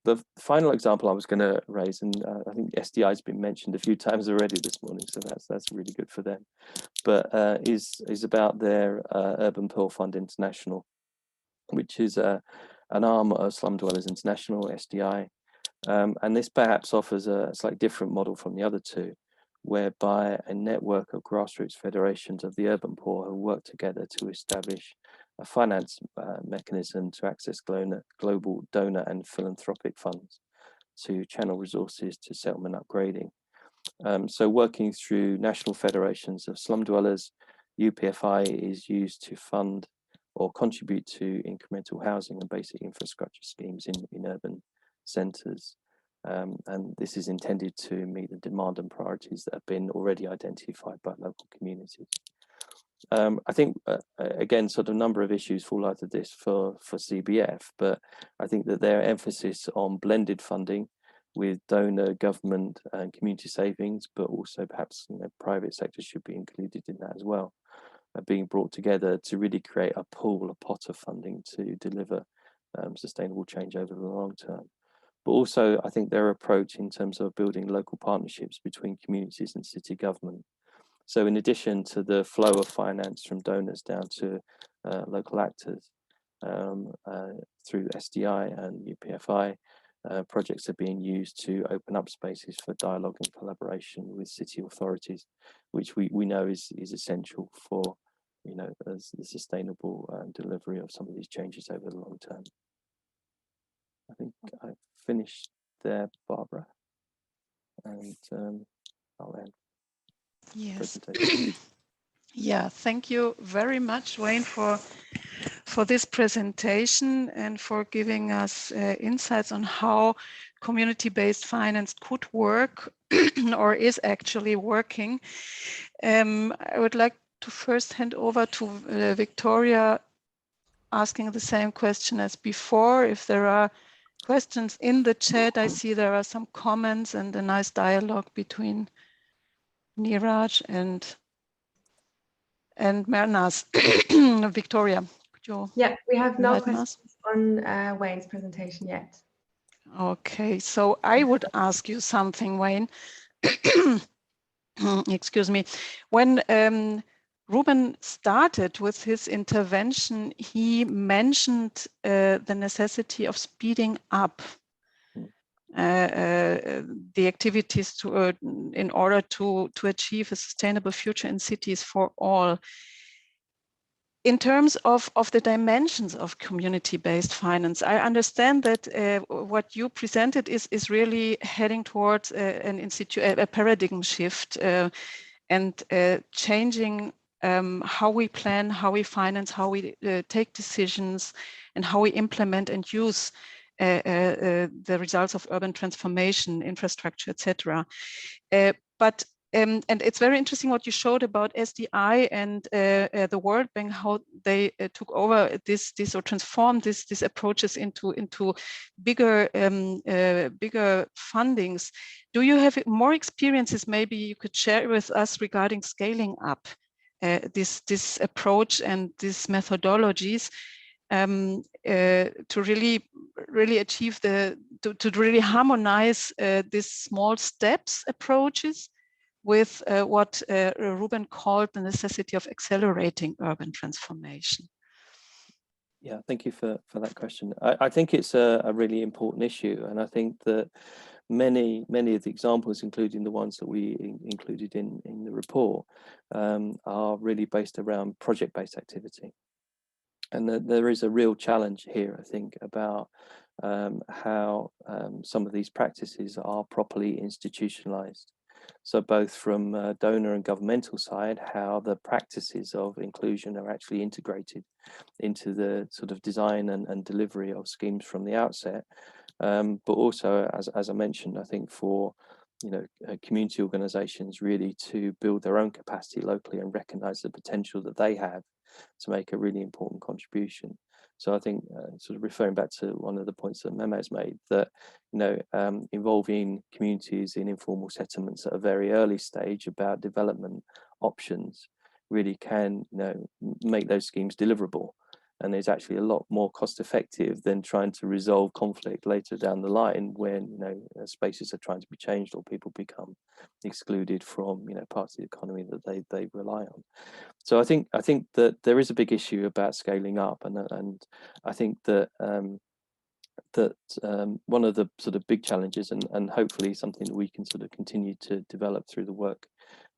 The final example I was going to raise, and I think SDI has been mentioned a few times already this morning, so that's really good for them, but is about their Urban Poor Fund International, which is an arm of Slum Dwellers International, SDI, and this perhaps offers a slightly different model from the other two, whereby a network of grassroots federations of the urban poor have worked together to establish a finance mechanism to access global donor and philanthropic funds to channel resources to settlement upgrading. So working through national federations of slum dwellers, UPFI is used to fund or contribute to incremental housing and basic infrastructure schemes in urban centres. And this is intended to meet the demand and priorities that have been already identified by local communities. I think, again, sort of a number of issues fall out of this for CBF, but I think that their emphasis on blended funding with donor, government and community savings, but also perhaps, you know, private sector should be included in that as well, being brought together to really create a pool, a pot of funding to deliver sustainable change over the long term. But also, I think their approach in terms of building local partnerships between communities and city government. So in addition to the flow of finance from donors down to local actors through SDI and UPFI, projects are being used to open up spaces for dialogue and collaboration with city authorities, which we know is essential for, you know, the sustainable delivery of some of these changes over the long term. I think I've finished there, Barbara, and I'll end. Yes. Yeah, thank you very much, Wayne, for this presentation and for giving us insights on how community-based finance could work or is actually working. I would like to first hand over to Victoria, asking the same question as before. If there are questions in the chat, I see there are some comments and a nice dialogue between Niraj and Mernaz. Victoria, could you? Yeah, we have no enlighten us? questions on Wayne's presentation yet. Okay, so I would ask you something, Wayne. Excuse me. When Ruben started with his intervention, he mentioned the necessity of speeding up the activities in order to achieve a sustainable future in cities for all. In terms of the dimensions of community-based finance, I understand that what you presented is really heading towards a paradigm shift and changing how we plan, how we finance, how we take decisions, and how we implement and use the results of urban transformation, infrastructure, etc. And it's very interesting what you showed about SDI and the World Bank, how they took over this or transformed these approaches into bigger bigger fundings. Do you have more experiences maybe you could share with us regarding scaling up this approach and these methodologies to really achieve to really harmonize these small steps approaches with what Ruben called the necessity of accelerating urban transformation? Yeah, thank you for that question. I think it's a really important issue, and I think that many of the examples, including the ones that we included in the report, are really based around project-based activity. And there is a real challenge here, I think, about how some of these practices are properly institutionalized. So both from donor and governmental side, how the practices of inclusion are actually integrated into the sort of design and delivery of schemes from the outset. But also, as I mentioned, I think for community organizations really to build their own capacity locally and recognize the potential that they have to make a really important contribution. So I think sort of referring back to one of the points that Mehmet's made, that involving communities in informal settlements at a very early stage about development options really can make those schemes deliverable, and is actually a lot more cost effective than trying to resolve conflict later down the line when spaces are trying to be changed or people become excluded from parts of the economy that they rely on. So I think that there is a big issue about scaling up, and I think that one of the sort of big challenges, and hopefully something that we can sort of continue to develop through the work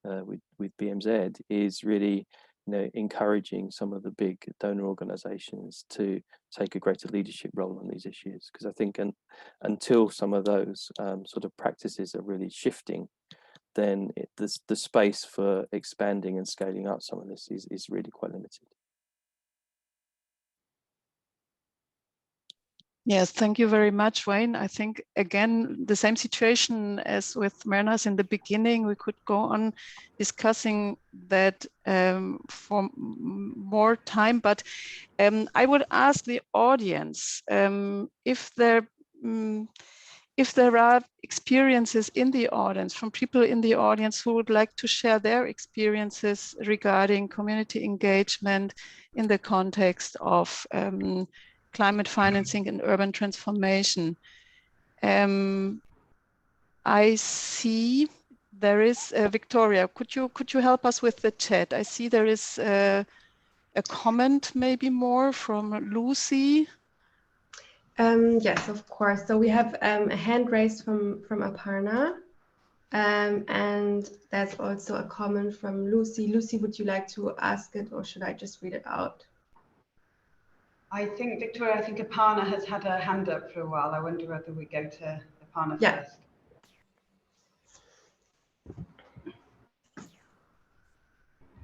with BMZ, is really encouraging some of the big donor organizations to take a greater leadership role on these issues, because I think until some of those sort of practices are really shifting, then the space for expanding and scaling up some of this is really quite limited. Yes, thank you very much, Wayne. I think, again, the same situation as with Mernaz in the beginning. We could go on discussing that for more time, but I would ask the audience if there are experiences in the audience, from people in the audience who would like to share their experiences regarding community engagement in the context of climate financing and urban transformation. I see there is Victoria. Could you help us with the chat? I see there is a comment, maybe more, from Lucy. Yes, of course. So we have a hand raised from Aparna, and there's also a comment from Lucy. Lucy, would you like to ask it, or should I just read it out? I think, Victoria, I think Aparna has had her hand up for a while. I wonder whether we go to Aparna first.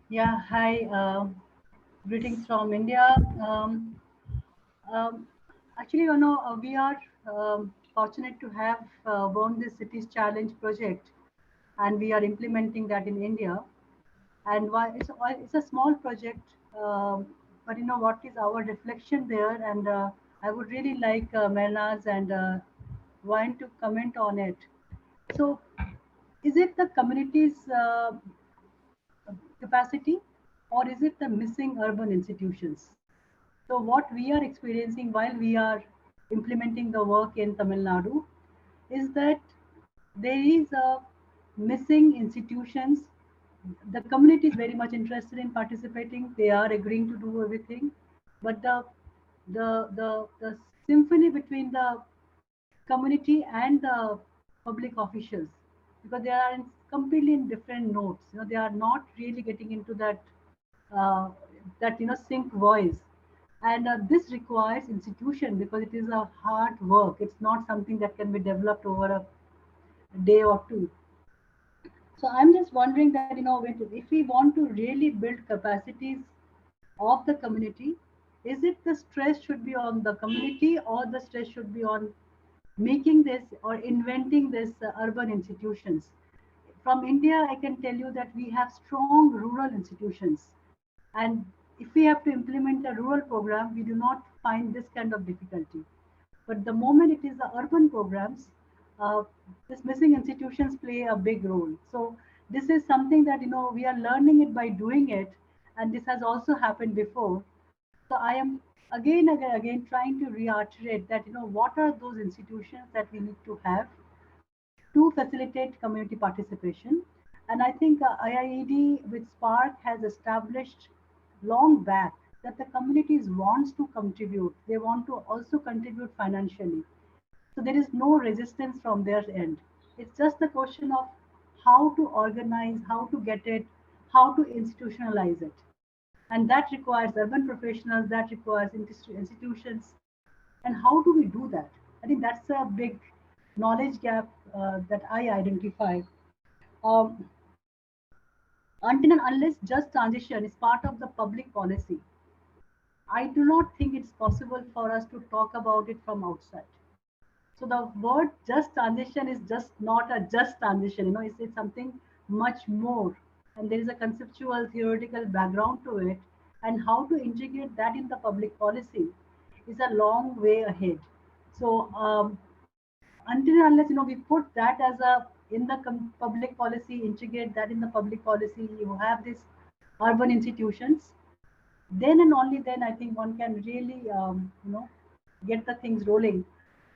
Yeah, hi. Greetings from India. Actually, we are fortunate to have won this Cities Challenge project, and we are implementing that in India. And why it's a small project, but what is our reflection there? And I would really like Mernaz and Wayne to comment on it. So, is it the community's capacity, or is it the missing urban institutions? So what we are experiencing while we are implementing the work in Tamil Nadu is that there is a missing institutions. The community is very much interested in participating. They are agreeing to do everything, but the symphony between the community and the public officials, because they are completely in different notes. They are not really getting into that sync voice, and this requires institution, because it is a hard work. It's not something that can be developed over a day or two. So I'm just wondering that if we want to really build capacities of the community, is it the stress should be on the community, or the stress should be on making this or inventing this urban institutions? From India, I can tell you that we have strong rural institutions. And if we have to implement a rural program, we do not find this kind of difficulty. But the moment it is the urban programs, this missing institutions play a big role. So this is something that we are learning it by doing it, and this has also happened before. So I am again trying to reiterate that what are those institutions that we need to have to facilitate community participation. And I think IIED with Spark has established long back that the communities wants to contribute. They want to also contribute financially. So there is no resistance from their end. It's just the question of how to organize, how to get it, how to institutionalize it. And that requires urban professionals, that requires institutions. And how do we do that? I think that's a big knowledge gap that I identify. Um, until and unless just transition is part of the public policy, I do not think it's possible for us to talk about it from outside. So the word just transition is just not a just transition, it's something much more. And there is a conceptual theoretical background to it, and how to integrate that in the public policy is a long way ahead. So until and unless we put that as a in the public policy, integrate that in the public policy, you have these urban institutions, then and only then I think one can really get the things rolling.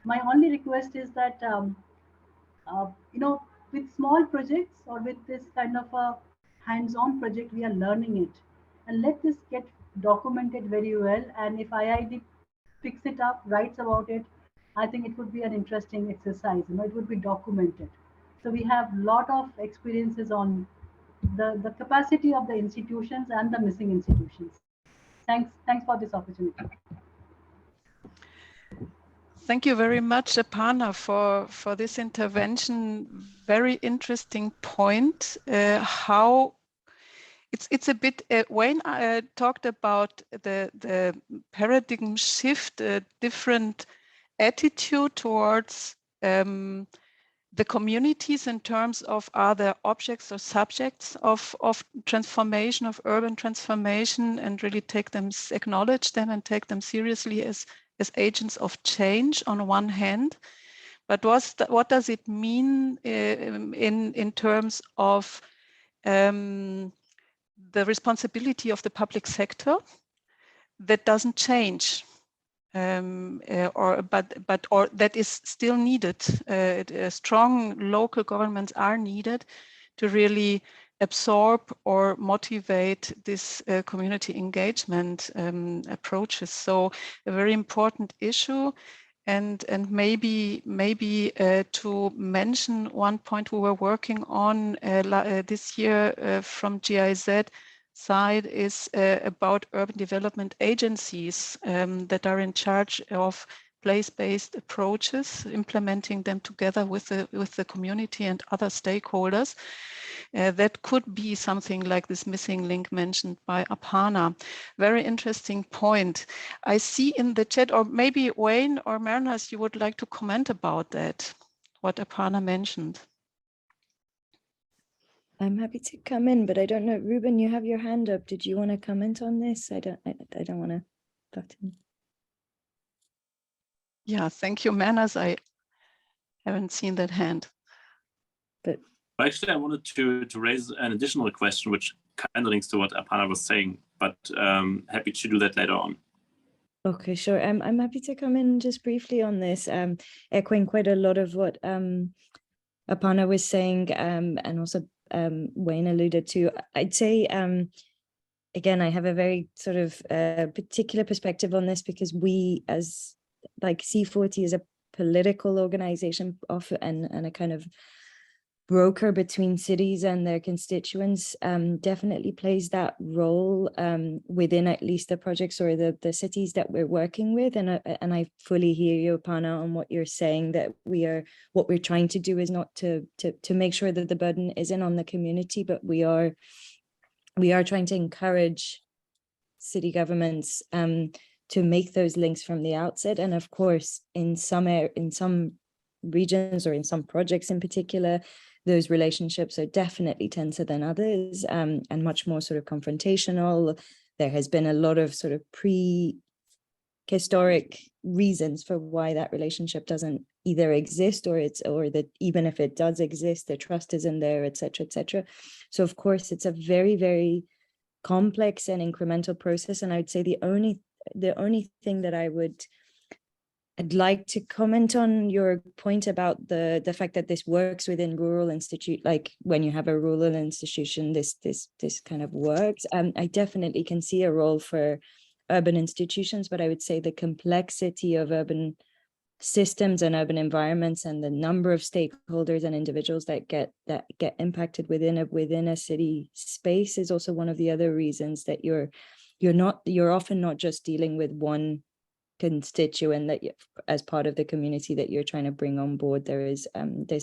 My only request is that uh, you know with small projects or with this kind of a hands-on project, we are learning it, and let this get documented very well. And if IID picks it up, writes about it, I think it would be an interesting exercise. It would be documented. So we have a lot of experiences on the capacity of the institutions and the missing institutions. Thanks for this opportunity. Thank you very much, Aparna, for this intervention. Very interesting point. How it's a bit, Wayne talked about the paradigm shift, a different attitude towards the communities in terms of other objects or subjects of transformation, of urban transformation, and really acknowledge them and take them seriously as agents of change on one hand. But what does it mean in terms of the responsibility of the public sector? That doesn't change. Or that is still needed. Strong local governments are needed to really absorb or motivate this community engagement approaches. So a very important issue. And maybe to mention one point we were working on this year from GIZ side is about urban development agencies that are in charge of place-based approaches, implementing them together with the community and other stakeholders. That could be something like this missing link mentioned by Aparna. Very interesting point. I see in the chat, or maybe Wayne or Mariners, you would like to comment about that, what Aparna mentioned. I'm happy to come in, but I don't know, Ruben, you have your hand up. Did you want to comment on this? I don't want to butt in. Yeah, thank you, Manas. I haven't seen that hand. But actually, I wanted to raise an additional question, which kind of links to what Aparna was saying, but happy to do that later on. Okay, sure. I'm happy to come in just briefly on this, echoing quite a lot of what Aparna was saying, and also Wayne alluded to. I'd say, again, I have a very sort of particular perspective on this because we, as like C40, is a political organization and a kind of broker between cities and their constituents, definitely plays that role within at least the projects or the cities that we're working with. And I fully hear you, Aparna, on what you're saying, that what we're trying to do is not to make sure that the burden isn't on the community, but we are trying to encourage city governments to make those links from the outset. And of course, in some regions or in some projects in particular, those relationships are definitely tenser than others, and much more sort of confrontational. There has been a lot of sort of prehistoric reasons for why that relationship doesn't either exist or that even if it does exist, the trust isn't there, etc., etc. So of course, it's a very, very complex and incremental process. And I would say the only thing that I'd like to comment on your point about the fact that this works within rural institute, like when you have a rural institution, this kind of works. I definitely can see a role for urban institutions, but I would say the complexity of urban systems and urban environments and the number of stakeholders and individuals that get impacted within a city space is also one of the other reasons that you're often not just dealing with one constituent that as part of the community that you're trying to bring on board. There's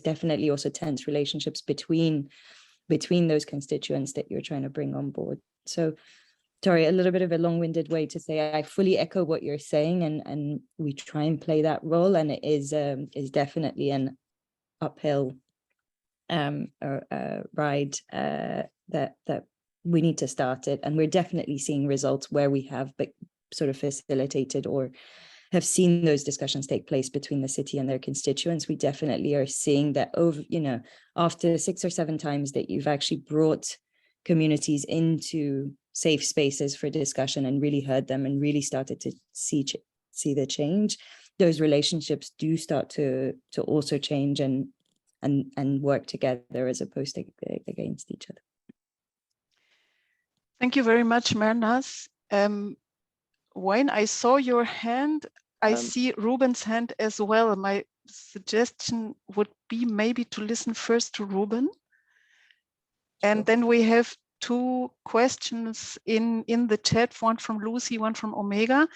definitely also tense relationships between those constituents that you're trying to bring on board. So sorry, a little bit of a long-winded way to say I fully echo what you're saying, and we try and play that role, and it is definitely an uphill ride that we need to start it, and we're definitely seeing results where we have sort of facilitated or have seen those discussions take place between the city and their constituents. We definitely are seeing that over, after 6 or 7 times that you've actually brought communities into safe spaces for discussion and really heard them and really started to see the change, those relationships do start to also change and work together as opposed to against each other. Thank you very much, Mernaz. Wayne, I saw your hand. I see Ruben's hand as well. My suggestion would be maybe to listen first to Ruben. And then we have 2 questions in the chat, one from Lucy, one from Omega.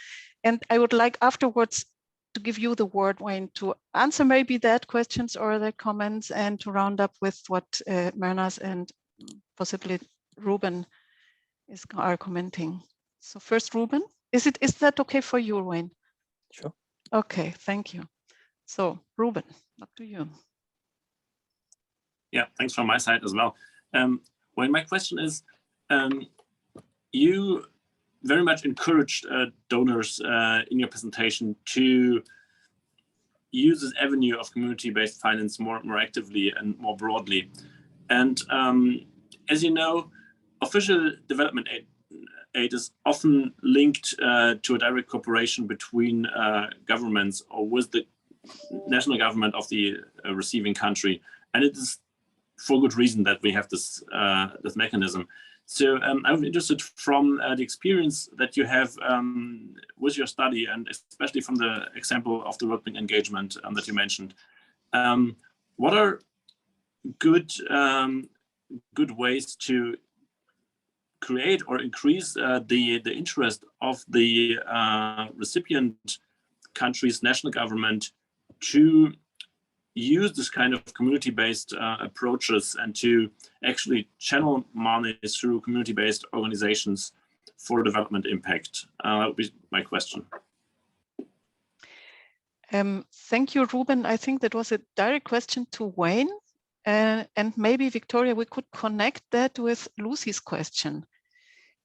And I would like afterwards to give you the word, Wayne, to answer maybe that questions or the comments and to round up with what Mernaz and possibly Ruben are commenting. So first, Ruben, is that okay for you, Wayne? Sure. Okay, thank you. So Ruben, up to you. Yeah, thanks from my side as well. Well, my question is, you very much encouraged donors in your presentation to use this avenue of community-based finance more actively and more broadly. And as you know, official development aid is often linked to a direct cooperation between governments or with the national government of the receiving country. And it is for good reason that we have this mechanism. So I'm interested from the experience that you have with your study, and especially from the example of the World Bank engagement that you mentioned. What are good ways to create or increase the interest of the recipient country's national government to use this kind of community-based approaches and to actually channel money through community-based organizations for development impact? That would be my question. Thank you, Ruben. I think that was a direct question to Wayne. And maybe, Victoria, we could connect that with Lucy's question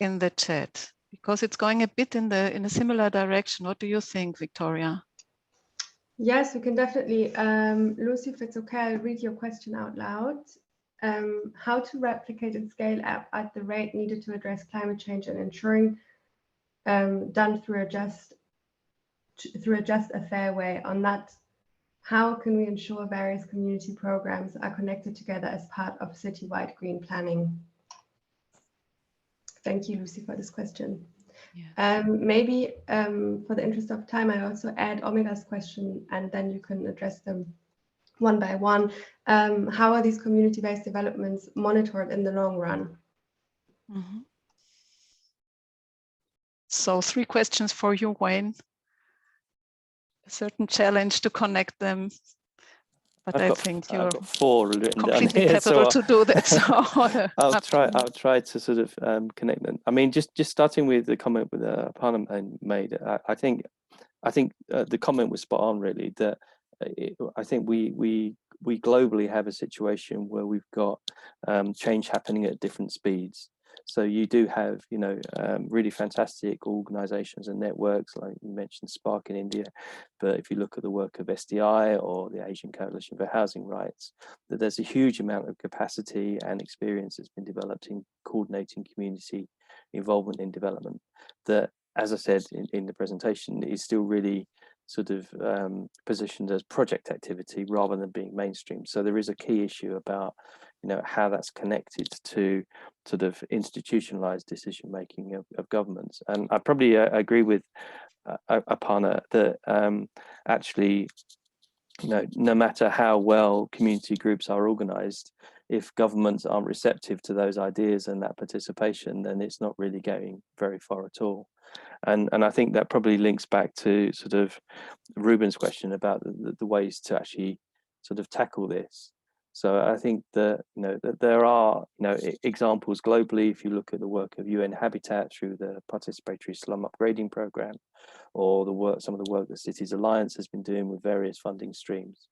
in the chat, because it's going a bit in a similar direction. What do you think, Victoria? Yes, we can definitely. Lucy, if it's okay, I'll read your question out loud. How to replicate and scale up at the rate needed to address climate change and ensuring done through a just a fair way. On that, how can we ensure various community programs are connected together as part of citywide green planning? Thank you, Lucy, for this question. Yeah. Maybe for the interest of time, I also add Omega's question, and then you can address them one by one. How are these community-based developments monitored in the long run? Mm-hmm. So 3 questions for you, Wayne. A certain challenge to connect them, but I think you're I've got 4 written completely down here, capable so to do that. So I'll try to sort of connect them. I mean, just starting with the comment with Aparna made. I think the comment was spot on, really. That I think we globally have a situation where we've got change happening at different speeds. So you do have, really fantastic organizations and networks, like you mentioned Spark in India. But if you look at the work of SDI or the Asian Coalition for Housing Rights, that there's a huge amount of capacity and experience that's been developed in coordinating community involvement in development. That, as I said in the presentation, is still really sort of positioned as project activity rather than being mainstream. So there is a key issue about how that's connected to sort of institutionalized decision making of governments. And I probably agree with Aparna that actually, no matter how well community groups are organized, if governments aren't receptive to those ideas and that participation, then it's not really going very far at all. And I think that probably links back to sort of Ruben's question about the ways to actually sort of tackle this. So I think that that there are examples globally. If you look at the work of UN Habitat through the Participatory Slum Upgrading Program, or some of the work that Cities Alliance has been doing with various funding streams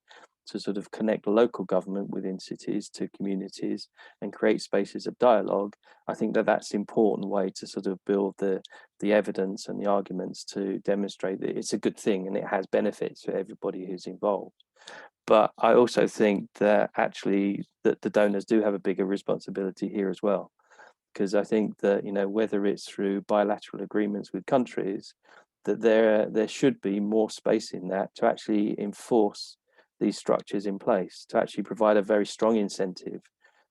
to sort of connect local government within cities to communities and create spaces of dialogue, I think that that's an important way to sort of build the evidence and the arguments to demonstrate that it's a good thing and it has benefits for everybody who's involved. But I also think that actually that the donors do have a bigger responsibility here as well, because I think that, you know, whether it's through bilateral agreements with countries, that there should be more space in that to actually enforce these structures in place, to actually provide a very strong incentive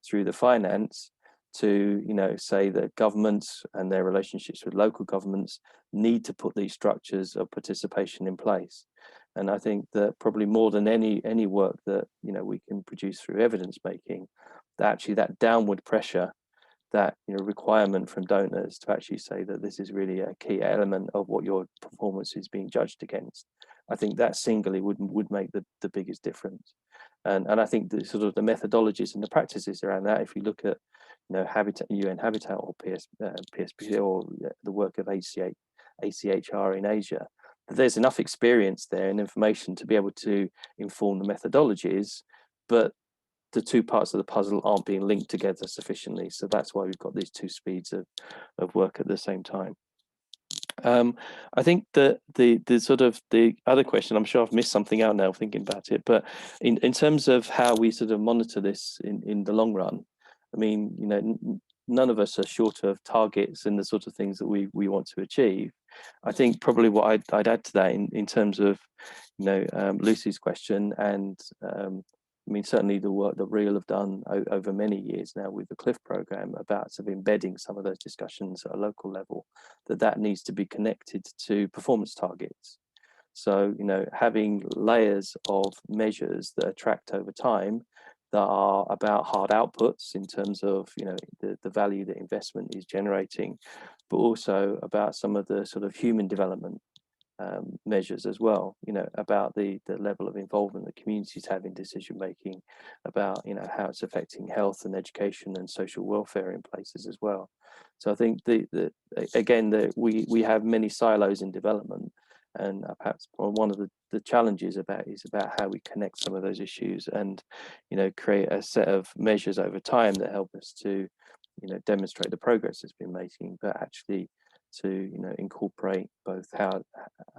through the finance to, you know, say that governments and their relationships with local governments need to put these structures of participation in place. And I think that probably more than any work that, you know, we can produce through evidence making, that actually that downward pressure, that, you know, requirement from donors to actually say that this is really a key element of what your performance is being judged against, I think that singly would make the biggest difference. And I think the sort of the methodologies and the practices around that, if you look at, you know, UN Habitat or PSP or the work of ACHR in Asia, there's enough experience there and information to be able to inform the methodologies, but the two parts of the puzzle aren't being linked together sufficiently. So that's why we've got these two speeds of work at the same time. I think that the sort of the other question, I'm sure I've missed something out now thinking about it, but in terms of how we sort of monitor this in the long run, I mean, you know, none of us are short of targets and the sort of things that we want to achieve. I think probably what I'd add to that in terms of, you know, Lucy's question, and I mean, certainly the work that REAL have done over many years now with the CLIF program about sort of embedding some of those discussions at a local level, that needs to be connected to performance targets. So, you know, having layers of measures that are tracked over time that are about hard outputs in terms of, you know, the value that investment is generating, but also about some of the sort of human development measures as well, you know, about the level of involvement that communities have in decision making, about, you know, how it's affecting health and education and social welfare in places as well. So I think again we have many silos in development, and perhaps one of the challenges is about how we connect some of those issues and, you know, create a set of measures over time that help us to, you know, demonstrate the progress that's been making, but actually to, you know, incorporate both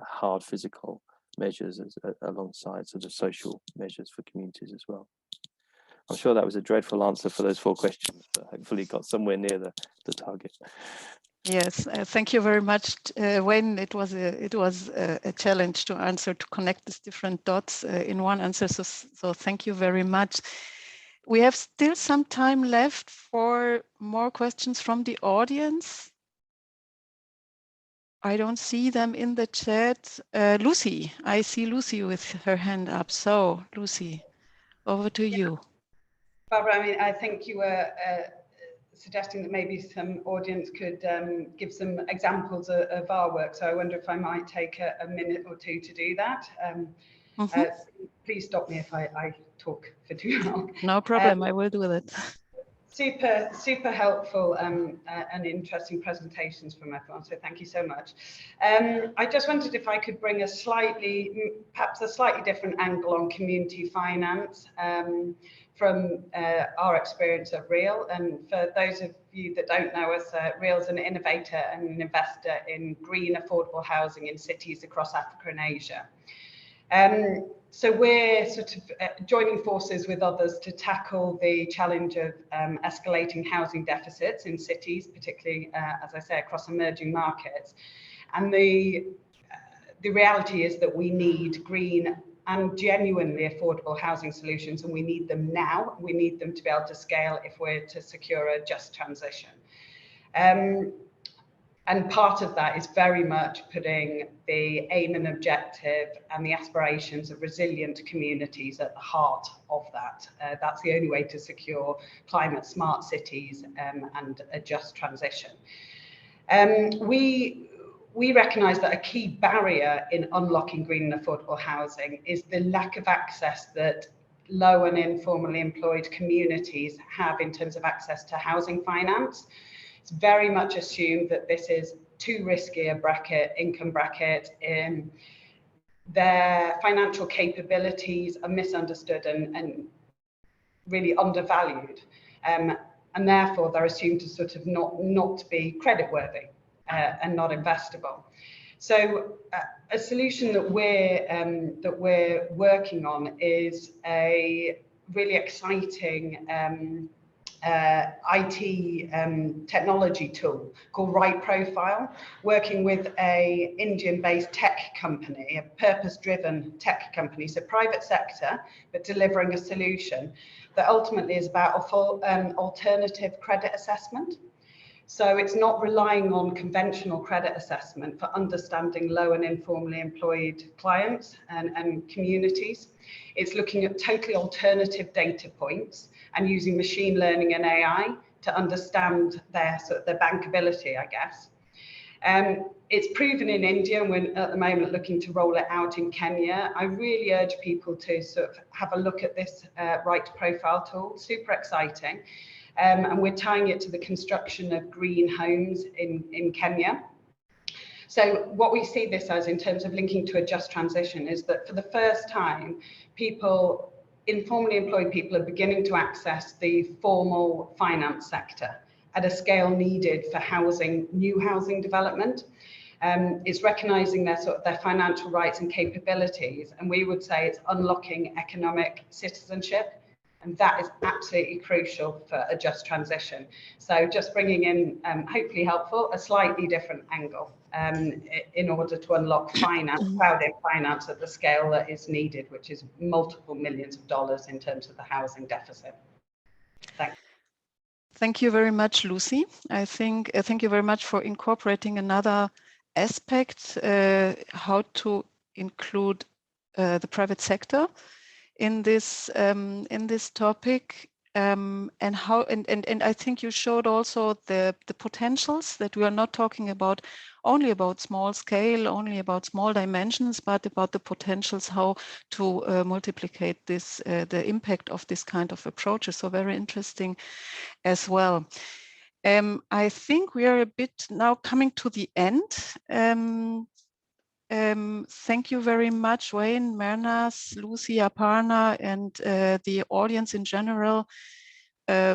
hard physical measures alongside sort of social measures for communities as well. I'm sure that was a dreadful answer for those 4 questions, but hopefully got somewhere near the target. Yes, thank you very much, Wayne. It was a challenge to answer, to connect these different dots in one answer. So thank you very much. We have still some time left for more questions from the audience. I don't see them in the chat. Lucy, I see Lucy with her hand up. So Lucy, over to you. Barbara, I mean, I think you were suggesting that maybe some audience could give some examples of our work. So I wonder if I might take a minute or two to do that. Please stop me if I talk for too long. No problem, I will do that. Super helpful and interesting presentations from everyone, so thank you so much. I just wondered if I could bring perhaps a slightly different angle on community finance from our experience of REAL. And for those of you that don't know us, REAL is an innovator and an investor in green affordable housing in cities across Africa and Asia. So we're sort of joining forces with others to tackle the challenge of escalating housing deficits in cities, particularly, as I say, across emerging markets. And the reality is that we need green and genuinely affordable housing solutions, and we need them now. We need them to be able to scale if we're to secure a just transition. And part of that is very much putting the aim and objective and the aspirations of resilient communities at the heart of that. That's the only way to secure climate smart cities and a just transition. We recognise that a key barrier in unlocking green and affordable housing is the lack of access that low and informally employed communities have in terms of access to housing finance. It's very much assumed that this is too risky a income bracket. their financial capabilities are misunderstood and really undervalued, and therefore they're assumed to sort of not be creditworthy and not investable. So a solution that we're working on is a really exciting IT technology tool called Right Profile, working with a Indian-based tech company, a purpose-driven tech company, so private sector, but delivering a solution that ultimately is about a full alternative credit assessment. So it's not relying on conventional credit assessment for understanding low and informally employed clients and communities. It's looking at totally alternative data points and using machine learning and AI to understand their bankability, I guess. It's proven in India, and we're at the moment looking to roll it out in Kenya. I really urge people to sort of have a look at this Right Profile tool, super exciting. And we're tying it to the construction of green homes in Kenya. So what we see this as in terms of linking to a just transition is that for the first time, people, informally employed people, are beginning to access the formal finance sector at a scale needed for housing, new housing development. It's recognizing their financial rights and capabilities, and we would say it's unlocking economic citizenship. And that is absolutely crucial for a just transition. So just bringing in, hopefully helpful, a slightly different angle in order to unlock finance, crowded finance at the scale that is needed, which is multiple millions of dollars in terms of the housing deficit. Thanks. Thank you very much, Lucy. I think, thank you very much for incorporating another aspect, how to include the private sector in this topic, and how and I think you showed also the potentials, that we are not talking about only about small scale, only about small dimensions, but about the potentials, how to multiplicate this, the impact of this kind of approaches. So very interesting as well. I think we are a bit now coming to the end. Thank you very much, Wayne, Mernas, Lucy, Aparna, and the audience in general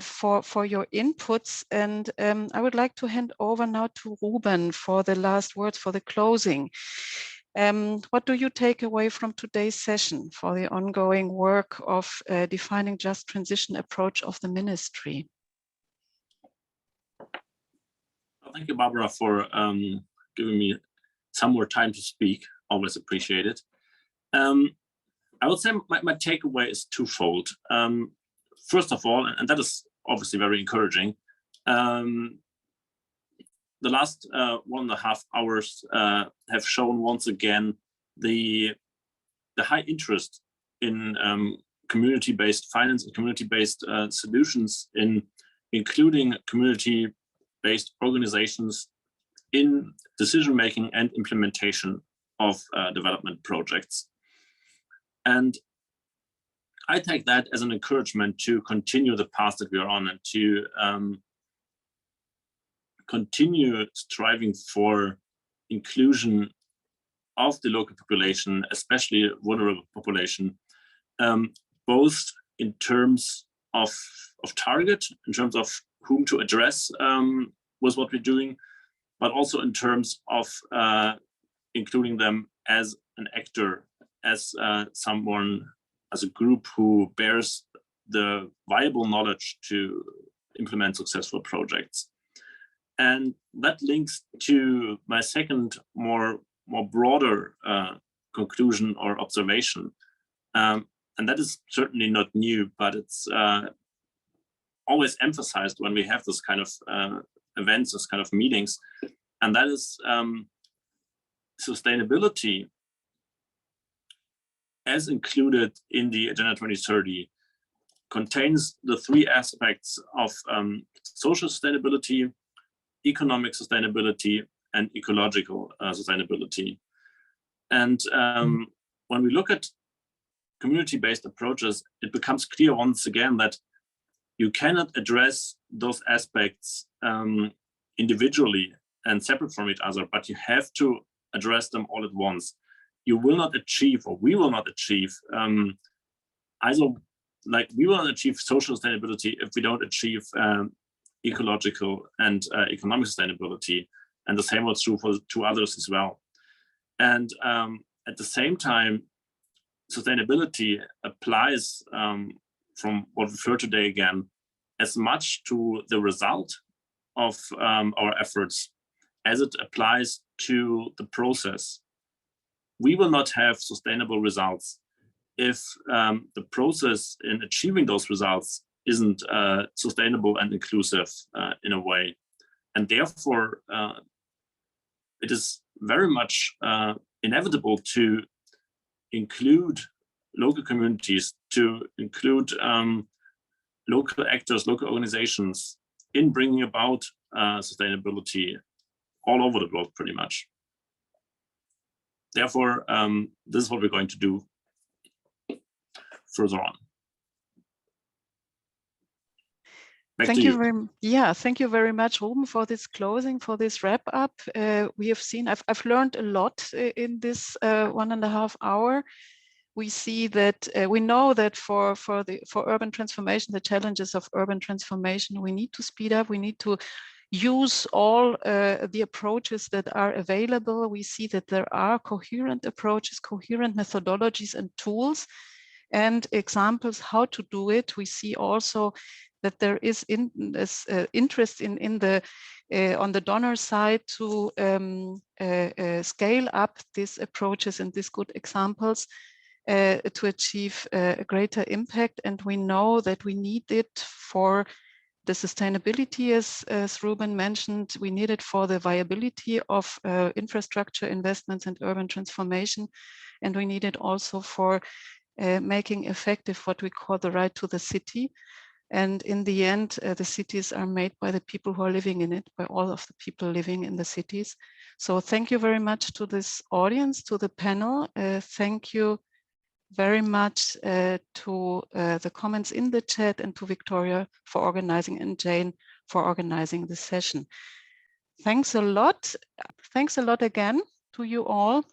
for your inputs. And I would like to hand over now to Ruben for the last words, for the closing. What do you take away from today's session for the ongoing work of defining just transition approach of the ministry? Thank you, Barbara, for giving me some more time to speak. Always appreciate it. I would say my takeaway is twofold. First of all, and that is obviously very encouraging, the last 1.5 hours have shown once again the high interest in community-based finance and community-based solutions, in including community-based organizations in decision-making and implementation of development projects. And I take that as an encouragement to continue the path that we are on, and to continue striving for inclusion of the local population, especially vulnerable population, both in terms of target, in terms of whom to address with what we're doing, but also in terms of including them as an actor, as someone, as a group who bears the viable knowledge to implement successful projects. And that links to my second, more broader conclusion or observation. And that is certainly not new, but it's always emphasized when we have this kind of events, this kind of meetings. And that is sustainability, as included in the Agenda 2030, contains the three aspects of social sustainability, economic sustainability, and ecological sustainability. And when we look at community-based approaches, it becomes clear once again that you cannot address those aspects individually and separate from each other, but you have to address them all at once. you will not achieve, or we will not achieve, we will not achieve social sustainability if we don't achieve ecological and economic sustainability, and the same was true for two others as well. And at the same time, sustainability applies, from what we've heard today again, as much to the result of our efforts as it applies to the process. We will not have sustainable results if the process in achieving those results isn't sustainable and inclusive in a way. And therefore, it is very much inevitable to include local communities, to include local actors, local organizations in bringing about sustainability all over the world, pretty much. Therefore, this is what we're going to do further on. Thank you very much, Ruben, for this closing, for this wrap up. We have seen, I've learned a lot in this 1.5 hours. We see that we know that for urban transformation, the challenges of urban transformation, we need to speed up. We need to use all the approaches that are available. We see that there are coherent approaches, coherent methodologies and tools and examples how to do it. We see also that there is interest in the on the donor side to scale up these approaches and these good examples to achieve a greater impact. And we know that we need it for the sustainability, as Ruben mentioned. We need it for the viability of infrastructure investments and urban transformation. And we need it also for making effective what we call the right to the city. And in the end, the cities are made by the people who are living in it, by all of the people living in the cities. So thank you very much to this audience, to the panel. Thank you very much to the comments in the chat, and to Victoria for organizing, and Jane for organizing the session. Thanks a lot. Thanks a lot again to you all.